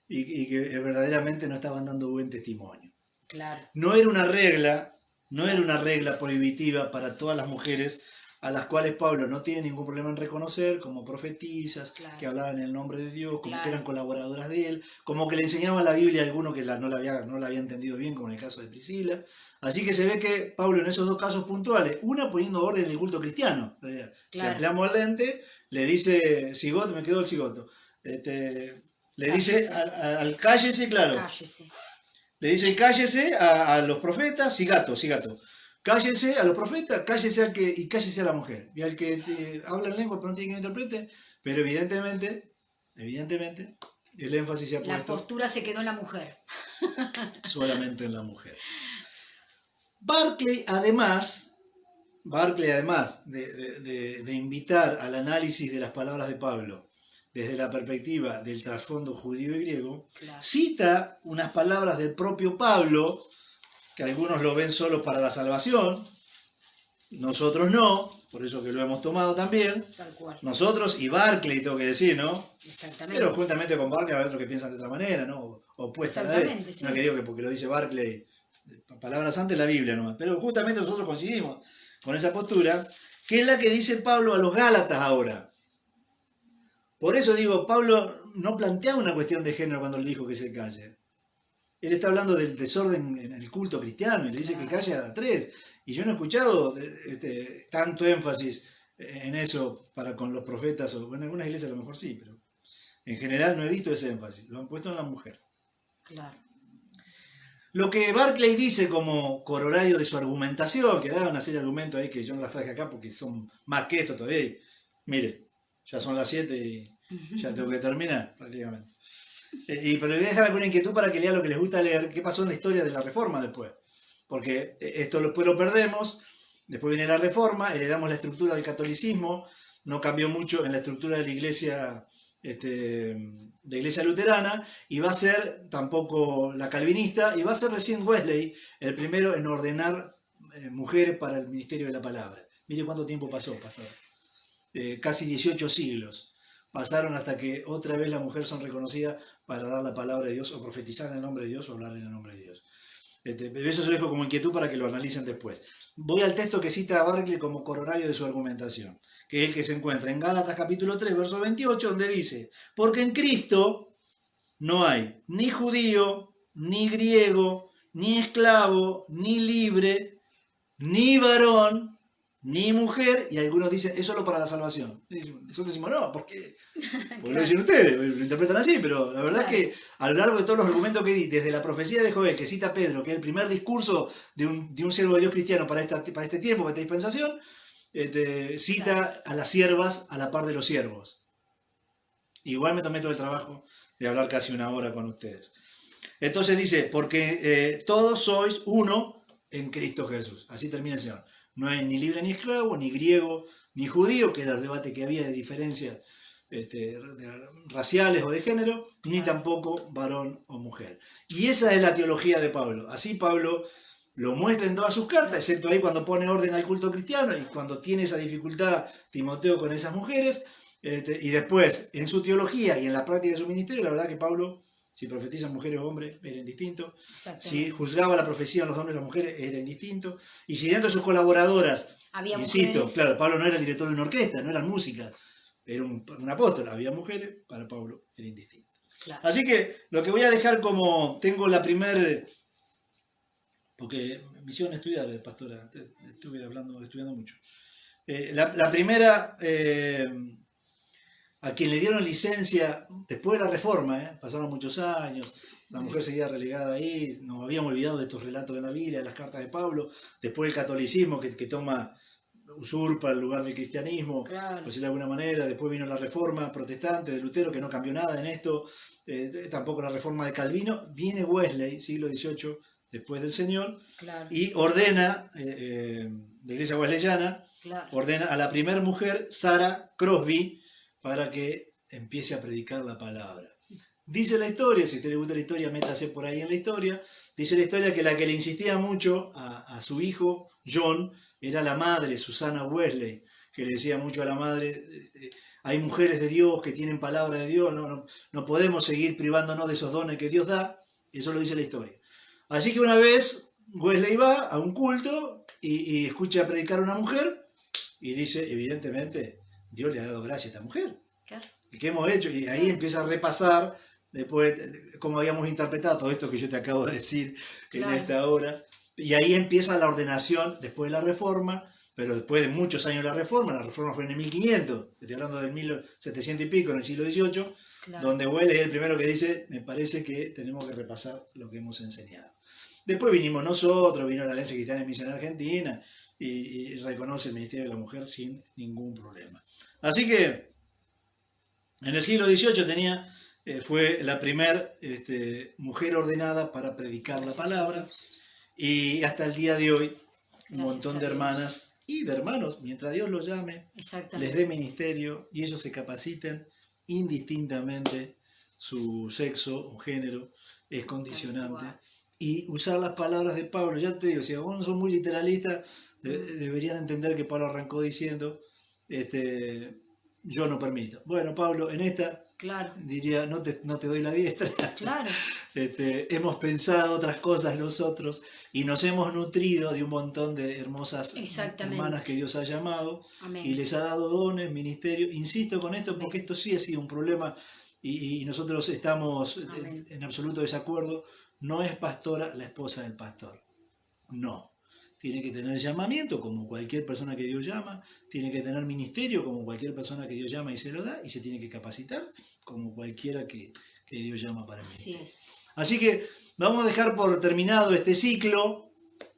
y que verdaderamente no estaban dando buen testimonio. Claro. No era una regla prohibitiva para todas las mujeres a las cuales Pablo no tiene ningún problema en reconocer como profetisas, Claro. que hablaban en el nombre de Dios, como Claro. que eran colaboradoras de él, como que le enseñaban la Biblia a alguno que no la había entendido bien, como en el caso de Priscila. Así que se ve que Pablo en esos dos casos puntuales, una poniendo orden en el culto cristiano, Claro. si ampliamos el lente, le dice cigoto, me quedó el cigoto, le dice al cállese, claro. Cállese. Le dice cállese a los profetas, cigato. Cállese a los profetas, cállese y cállese a la mujer. Y al que habla en lengua pero no tiene quien interprete, pero evidentemente, el énfasis se ha puesto. La postura se quedó en la mujer. Solamente en la mujer. Barclay, además de invitar al análisis de las palabras de Pablo desde la perspectiva del trasfondo judío y griego, claro, cita unas palabras del propio Pablo, que algunos lo ven solo para la salvación, nosotros no, por eso que lo hemos tomado también, tal cual. Nosotros y Barclay, tengo que decir, ¿no? Exactamente. Pero juntamente con Barclay hay otros que piensan de otra manera, ¿no? Opuesta a él. Sí. No que digo que porque lo dice Barclay, palabras antes la Biblia nomás, pero justamente nosotros coincidimos con esa postura, que es la que dice Pablo a los Gálatas ahora. Por eso digo, Pablo no plantea una cuestión de género cuando le dijo que se calle. Él está hablando del desorden en el culto cristiano y le dice que calle a tres. Y yo no he escuchado tanto énfasis en eso para con los profetas, o en algunas iglesias a lo mejor sí, pero en general no he visto ese énfasis. Lo han puesto en la mujer. Claro. Lo que Barclay dice como corolario de su argumentación, que da una serie de argumentos ahí que yo no las traje acá porque son más que esto todavía. Y, mire, ya son las 7 y ya tengo que terminar prácticamente. Pero le voy a dejar alguna inquietud para que lea lo que les gusta leer, qué pasó en la historia de la Reforma después. Porque esto después lo perdemos, después viene la Reforma, heredamos la estructura del catolicismo, no cambió mucho en la estructura de la iglesia, luterana, y va a ser tampoco la calvinista, y va a ser recién Wesley el primero en ordenar mujeres para el ministerio de la palabra. Mire cuánto tiempo pasó, pastor. Casi 18 siglos pasaron hasta que otra vez las mujeres son reconocidas para dar la palabra de Dios, o profetizar en el nombre de Dios, o hablar en el nombre de Dios. Eso se lo dejo como inquietud para que lo analicen después. Voy al texto que cita a Barclay como corolario de su argumentación, que es el que se encuentra en Gálatas capítulo 3, verso 28, donde dice: porque en Cristo no hay ni judío, ni griego, ni esclavo, ni libre, ni varón, ni mujer, y algunos dicen, es solo para la salvación. Nosotros decimos, no, ¿por qué? Porque claro, lo dicen ustedes, lo interpretan así, pero la verdad, claro, es que a lo largo de todos los argumentos que di, desde la profecía de Joel, que cita Pedro, que es el primer discurso de un siervo de Dios cristiano para este tiempo, para esta dispensación, cita, claro, a las siervas a la par de los siervos. Igual me tomé todo el trabajo de hablar casi una hora con ustedes. Entonces dice, porque todos sois uno en Cristo Jesús. Así termina el Señor. No hay ni libre ni esclavo, ni griego, ni judío, que era el debate que había de diferencias raciales o de género, ni tampoco varón o mujer. Y esa es la teología de Pablo. Así Pablo lo muestra en todas sus cartas, excepto ahí cuando pone orden al culto cristiano y cuando tiene esa dificultad Timoteo con esas mujeres. Y después, en su teología y en la práctica de su ministerio, la verdad que Pablo, si profetizan mujeres o hombres, era indistinto. Si juzgaba la profecía en los hombres y las mujeres, era indistinto. Y si dentro de sus colaboradoras, había insisto, mujeres. Claro, Pablo no era el director de una orquesta, no eran músicas, era un apóstol, había mujeres, para Pablo era indistinto. Claro. Así que lo que voy a dejar como, tengo la primer, porque misión estudiar, pastora, estuve estudiando mucho. La primera... a quien le dieron licencia después de la Reforma, pasaron muchos años, la mujer seguía relegada ahí, nos habíamos olvidado de estos relatos de la Biblia, de las cartas de Pablo, después el catolicismo que usurpa el lugar del cristianismo, claro, por decirlo de alguna manera, después vino la Reforma protestante de Lutero, que no cambió nada en esto, tampoco la Reforma de Calvino, viene Wesley, siglo XVIII, después del Señor, claro, y ordena, la iglesia wesleyana, claro, ordena a la primer mujer, Sarah Crosby, para que empiece a predicar la palabra. Dice la historia, si a usted le gusta la historia, métase por ahí en la historia, dice la historia que la que le insistía mucho a su hijo, John, era la madre, Susana Wesley, que le decía mucho a la madre, hay mujeres de Dios que tienen palabra de Dios, no podemos seguir privándonos de esos dones que Dios da, eso lo dice la historia. Así que una vez Wesley va a un culto y escucha predicar a una mujer, y dice, evidentemente, Dios le ha dado gracia a esta mujer. Claro. ¿Y qué hemos hecho? Y ahí empieza a repasar después cómo habíamos interpretado todo esto que yo te acabo de decir en esta hora. Y ahí empieza la ordenación después de la Reforma, pero después de muchos años de la Reforma fue en el 1500, estoy hablando del 1700 y pico, en el siglo XVIII, donde Welles es el primero que dice, me parece que tenemos que repasar lo que hemos enseñado. Después vinimos nosotros, vino la Alianza Cristiana y Misión Argentina, y reconoce el Ministerio de la Mujer sin ningún problema. Así que en el siglo XVIII fue la primer mujer ordenada para predicar la palabra, y hasta el día de hoy un montón de hermanas y de hermanos, mientras Dios los llame, les dé ministerio y ellos se capaciten indistintamente. Su sexo o género es condicionante, y usar las palabras de Pablo. Ya te digo, si algunos son muy literalistas, deberían entender que Pablo arrancó diciendo, yo no permito. Bueno, Pablo, en esta diría, no te doy la diestra. Claro. Hemos pensado otras cosas nosotros y nos hemos nutrido de un montón de hermosas hermanas que Dios ha llamado. Amén. Y les ha dado dones, ministerio. Insisto con esto porque esto sí ha sido un problema y nosotros estamos en absoluto desacuerdo. No es pastora la esposa del pastor. No. Tiene que tener llamamiento como cualquier persona que Dios llama, tiene que tener ministerio como cualquier persona que Dios llama y se lo da, y se tiene que capacitar como cualquiera que Dios llama para el ministerio. Así es. Así que vamos a dejar por terminado este ciclo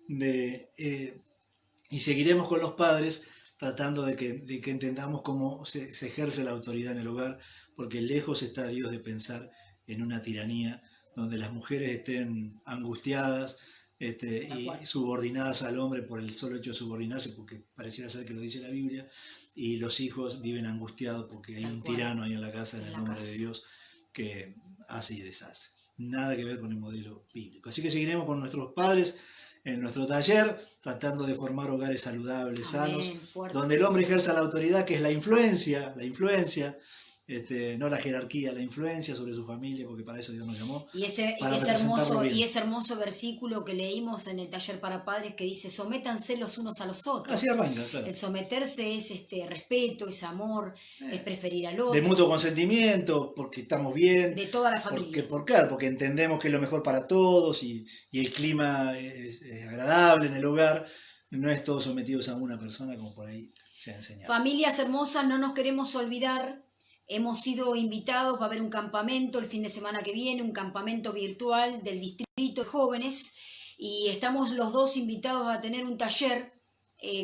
y seguiremos con los padres tratando de que entendamos cómo se ejerce la autoridad en el hogar, porque lejos está Dios de pensar en una tiranía donde las mujeres estén angustiadas, y subordinadas al hombre por el solo hecho de subordinarse, porque pareciera ser que lo dice la Biblia, y los hijos viven angustiados porque hay un tirano ahí en la casa, en el nombre de Dios, que hace y deshace. Nada que ver con el modelo bíblico. Así que seguiremos con nuestros padres en nuestro taller, tratando de formar hogares saludables, sanos, donde el hombre ejerza la autoridad, que es la influencia, no la jerarquía, la influencia sobre su familia, porque para eso Dios nos llamó. Y ese hermoso versículo que leímos en el taller para padres que dice, sométanse los unos a los otros. Así arranca, claro. El someterse es respeto, es amor, es preferir al otro. De mutuo consentimiento, porque estamos bien. De toda la familia. Porque entendemos que es lo mejor para todos y el clima es agradable en el hogar. No es todos sometidos a una persona como por ahí se ha enseñado. Familias hermosas, no nos queremos olvidar. Hemos sido invitados, va a haber un campamento el fin de semana que viene, un campamento virtual del distrito de jóvenes, y estamos los dos invitados a tener un taller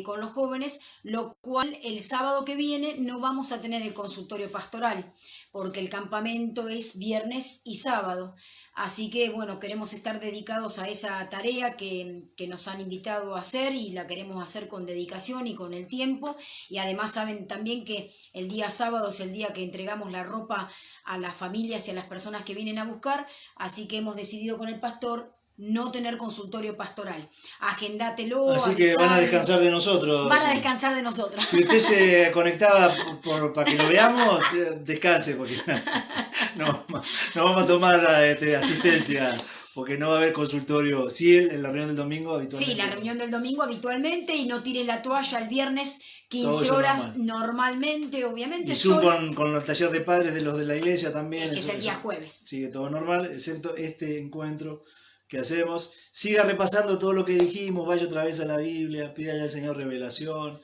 con los jóvenes, lo cual el sábado que viene no vamos a tener el consultorio pastoral, porque el campamento es viernes y sábado. Así que, bueno, queremos estar dedicados a esa tarea que nos han invitado a hacer, y la queremos hacer con dedicación y con el tiempo. Y además saben también que el día sábado es el día que entregamos la ropa a las familias y a las personas que vienen a buscar. Así que hemos decidido con el pastor no tener consultorio pastoral. Agendátelo. Así que van a descansar de nosotros. Van a descansar de nosotros. Si usted se conectaba para que lo veamos, descanse, porque no vamos a tomar asistencia, porque no va a haber consultorio. Sí, en la reunión del domingo habitualmente. Sí, la reunión del domingo habitualmente, y no tiren la toalla el viernes, 15 horas normalmente, obviamente. Y Zoom con el taller de padres de los de la iglesia también. Que es el día jueves. Sigue todo normal, excepto este encuentro que hacemos. Siga repasando todo lo que dijimos, vaya otra vez a la Biblia, pídale al Señor revelación,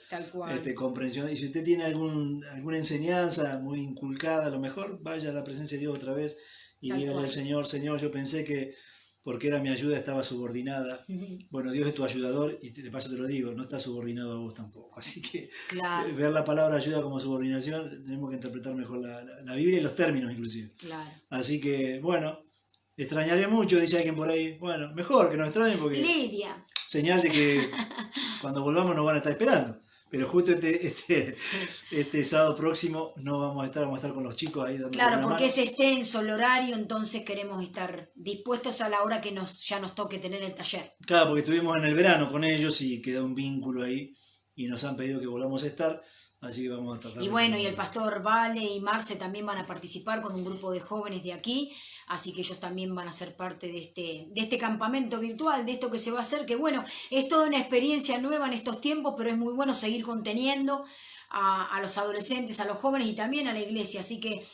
comprensión. Y si usted tiene alguna enseñanza muy inculcada, a lo mejor vaya a la presencia de Dios otra vez y dígale al Señor, yo pensé que porque era mi ayuda estaba subordinada. Bueno, Dios es tu ayudador, y de paso te lo digo, no está subordinado a vos tampoco. Así que ver la palabra ayuda como subordinación, tenemos que interpretar mejor la Biblia y los términos inclusive. Así que, bueno, extrañaré mucho, dice alguien por ahí. Bueno, mejor que nos extrañen, porque Lidia. Señal de que cuando volvamos nos van a estar esperando. Pero justo este sábado próximo no vamos a estar con los chicos ahí dando. Claro, porque es extenso el horario, entonces queremos estar dispuestos a la hora que ya nos toque tener el taller. Claro, porque estuvimos en el verano con ellos y quedó un vínculo ahí y nos han pedido que volvamos a estar. Así que vamos a tratar. Y bueno, y el pastor Vale y Marce también van a participar con un grupo de jóvenes de aquí. así que ellos también van a ser parte de este campamento virtual, de esto que se va a hacer, que bueno, es toda una experiencia nueva en estos tiempos, pero es muy bueno seguir conteniendo a los adolescentes, a los jóvenes y también a la iglesia, así que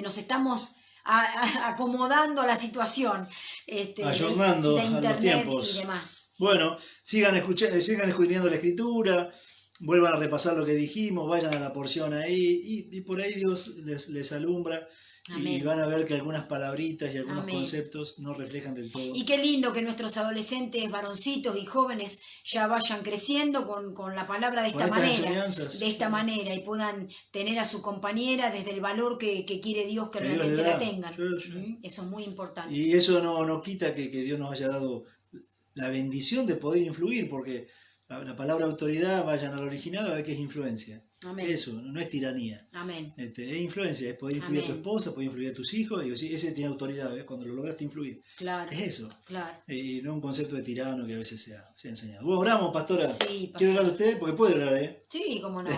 nos estamos acomodando a la situación ayornando de internet a los tiempos y demás. Bueno, sigan escudriñando la Escritura, vuelvan a repasar lo que dijimos, vayan a la porción ahí y por ahí Dios les alumbra. Amén. Y van a ver que algunas palabritas y algunos conceptos no reflejan del todo. Y qué lindo que nuestros adolescentes, varoncitos y jóvenes ya vayan creciendo con la palabra de esta manera y puedan tener a su compañera desde el valor que quiere Dios que realmente la tengan. Eso es muy importante. Y eso no quita que Dios nos haya dado la bendición de poder influir, porque la palabra autoridad, vayan al original a ver qué es influencia. Amén. Eso, no es tiranía. Amén. Es influencia, es poder influir a tu esposa, poder influir a tus hijos, y ese tiene autoridad, ¿ves? Cuando lo lograste influir. Claro. Es eso. Claro. Y no un concepto de tirano que a veces se ha enseñado. Bueno, oramos, pastora. Sí, pastor. ¿Quiere orar usted? Porque puede orar, ¿eh? Sí, cómo no.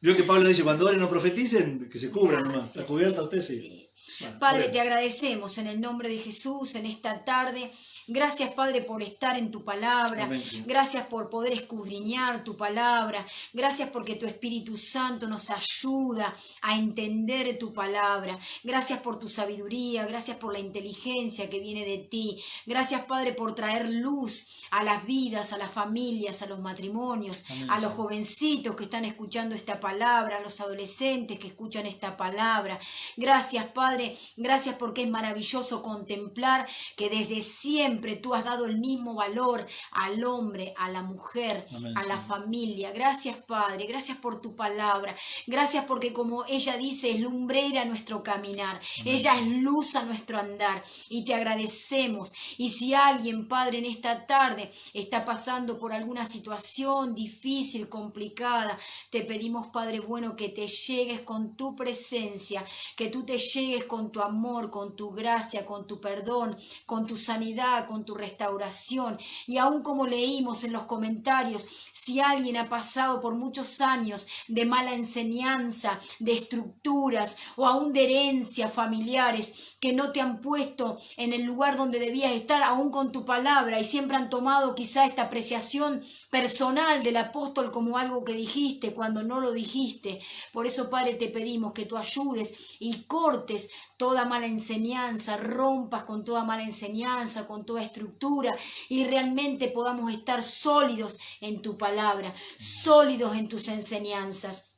Vio que Pablo dice, cuando oren no profeticen, que se cubran nomás. ¿Está cubierta usted? Sí. Bueno, Padre, te agradecemos en el nombre de Jesús en esta tarde. Gracias, Padre, por estar en tu palabra. Amén, sí. Gracias por poder escudriñar tu palabra. Gracias porque tu Espíritu Santo nos ayuda a entender tu palabra. Gracias por tu sabiduría. Gracias por la inteligencia que viene de ti. Gracias, Padre, por traer luz a las vidas, a las familias, a los matrimonios, Amén, a los jovencitos que están escuchando esta palabra, a los adolescentes que escuchan esta palabra. Gracias, Padre. Gracias porque es maravilloso contemplar que desde siempre tú has dado el mismo valor al hombre, a la mujer, Amén, a la familia. Gracias, Padre, gracias por tu palabra. Gracias porque, como ella dice, es lumbrera nuestro caminar. Amén. Ella es luz a nuestro andar y te agradecemos. Y si alguien, Padre, en esta tarde está pasando por alguna situación difícil, complicada, te pedimos, Padre bueno, que te llegues con tu presencia, que tú te llegues con tu amor, con tu gracia, con tu perdón, con tu sanidad, con tu restauración. Y aún como leímos en los comentarios, si alguien ha pasado por muchos años de mala enseñanza, de estructuras o aún de herencias familiares que no te han puesto en el lugar donde debías estar, aún con tu palabra, y siempre han tomado quizá esta apreciación personal del apóstol como algo que dijiste cuando no lo dijiste. Por eso, Padre, te pedimos que tú ayudes y cortes toda mala enseñanza, rompas con toda mala enseñanza, con toda estructura, y realmente podamos estar sólidos en tu palabra, sólidos en tus enseñanzas.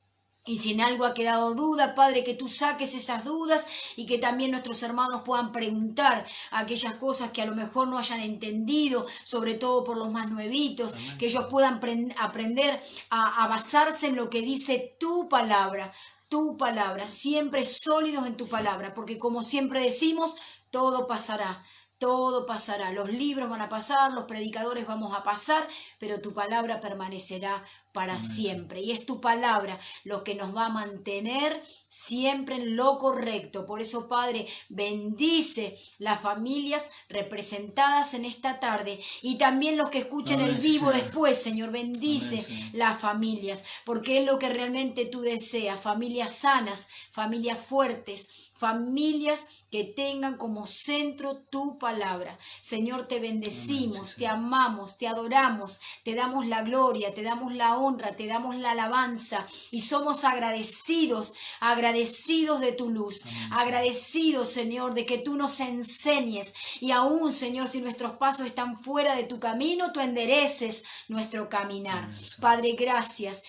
Y si en algo ha quedado duda, Padre, que tú saques esas dudas y que también nuestros hermanos puedan preguntar aquellas cosas que a lo mejor no hayan entendido, sobre todo por los más nuevitos. Amén. Que ellos puedan aprender a basarse en lo que dice tu palabra, siempre sólidos en tu palabra, porque como siempre decimos, todo pasará. Todo pasará, los libros van a pasar, los predicadores vamos a pasar, pero tu palabra permanecerá para siempre. Y es tu palabra lo que nos va a mantener siempre en lo correcto. Por eso, Padre, bendice las familias representadas en esta tarde y también los que escuchen el vivo después, Señor. Bendice las familias, porque es lo que realmente tú deseas. Familias sanas, familias fuertes, familias que tengan como centro tu palabra. Señor, te bendecimos, te amamos, te adoramos, te damos la gloria, te damos la honra, te damos la alabanza y somos agradecidos de tu luz. Amén. Agradecidos, Señor, de que tú nos enseñes y aún, Señor, si nuestros pasos están fuera de tu camino, tú endereces nuestro caminar. Amén. Padre, gracias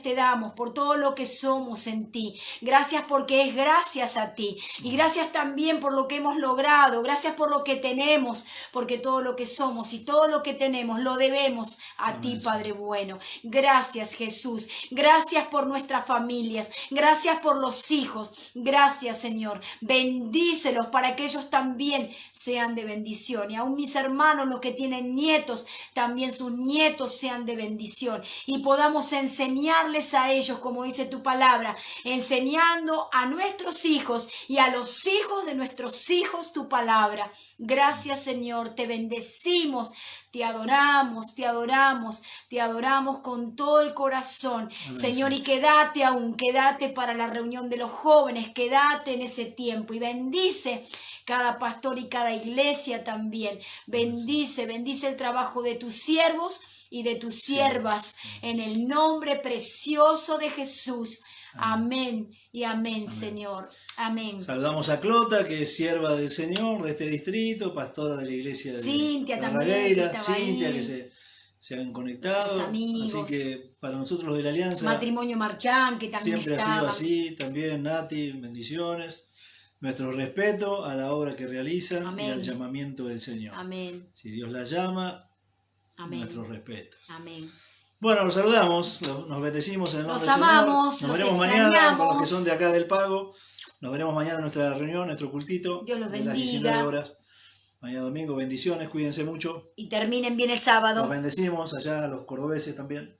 te damos por todo lo que somos en ti. Gracias porque es gracias a ti y gracias también por lo que hemos logrado, gracias por lo que tenemos, porque todo lo que somos y todo lo que tenemos lo debemos a ti, Padre bueno. Gracias, Jesús, gracias por nuestras familias, gracias por los hijos, gracias, Señor, bendícelos para que ellos también sean de bendición y aún mis hermanos, los que tienen nietos, también sus nietos sean de bendición y podamos enseñarles a ellos, como dice tu palabra, enseñando a nuestros hijos y a los hijos de nuestros hijos tu palabra. Gracias, Señor, te bendecimos, te adoramos, te adoramos, te adoramos con todo el corazón. Amén, Señor, y quédate aún, quédate para la reunión de los jóvenes, quédate en ese tiempo y bendice cada pastor y cada iglesia también. Bendice, bendice el trabajo de tus siervos y de tus siervas, en el nombre precioso de Jesús. Amén y amén, Señor. Amén. Saludamos a Clota, que es sierva del Señor de este distrito, pastora de la iglesia de Cintia también, Cintia, que se han conectado. Los amigos. Así que para nosotros los de la Alianza. Matrimonio Marchán, que también siempre estaba. ha sido así, también Nati, bendiciones. Nuestro respeto a la obra que realizan. Amén. Y al llamamiento del Señor. Amén. Si Dios la llama, amén. Nuestro respeto. Amén. Bueno, los saludamos, nos bendecimos en el nombre del Señor. Nos amamos, nos veremos mañana con los que son de acá del Pago. Nos veremos mañana en nuestra reunión, nuestro cultito. Dios los bendiga. A las 19 horas. Mañana domingo, bendiciones, cuídense mucho. Y terminen bien el sábado. Nos bendecimos allá, los cordobeses también.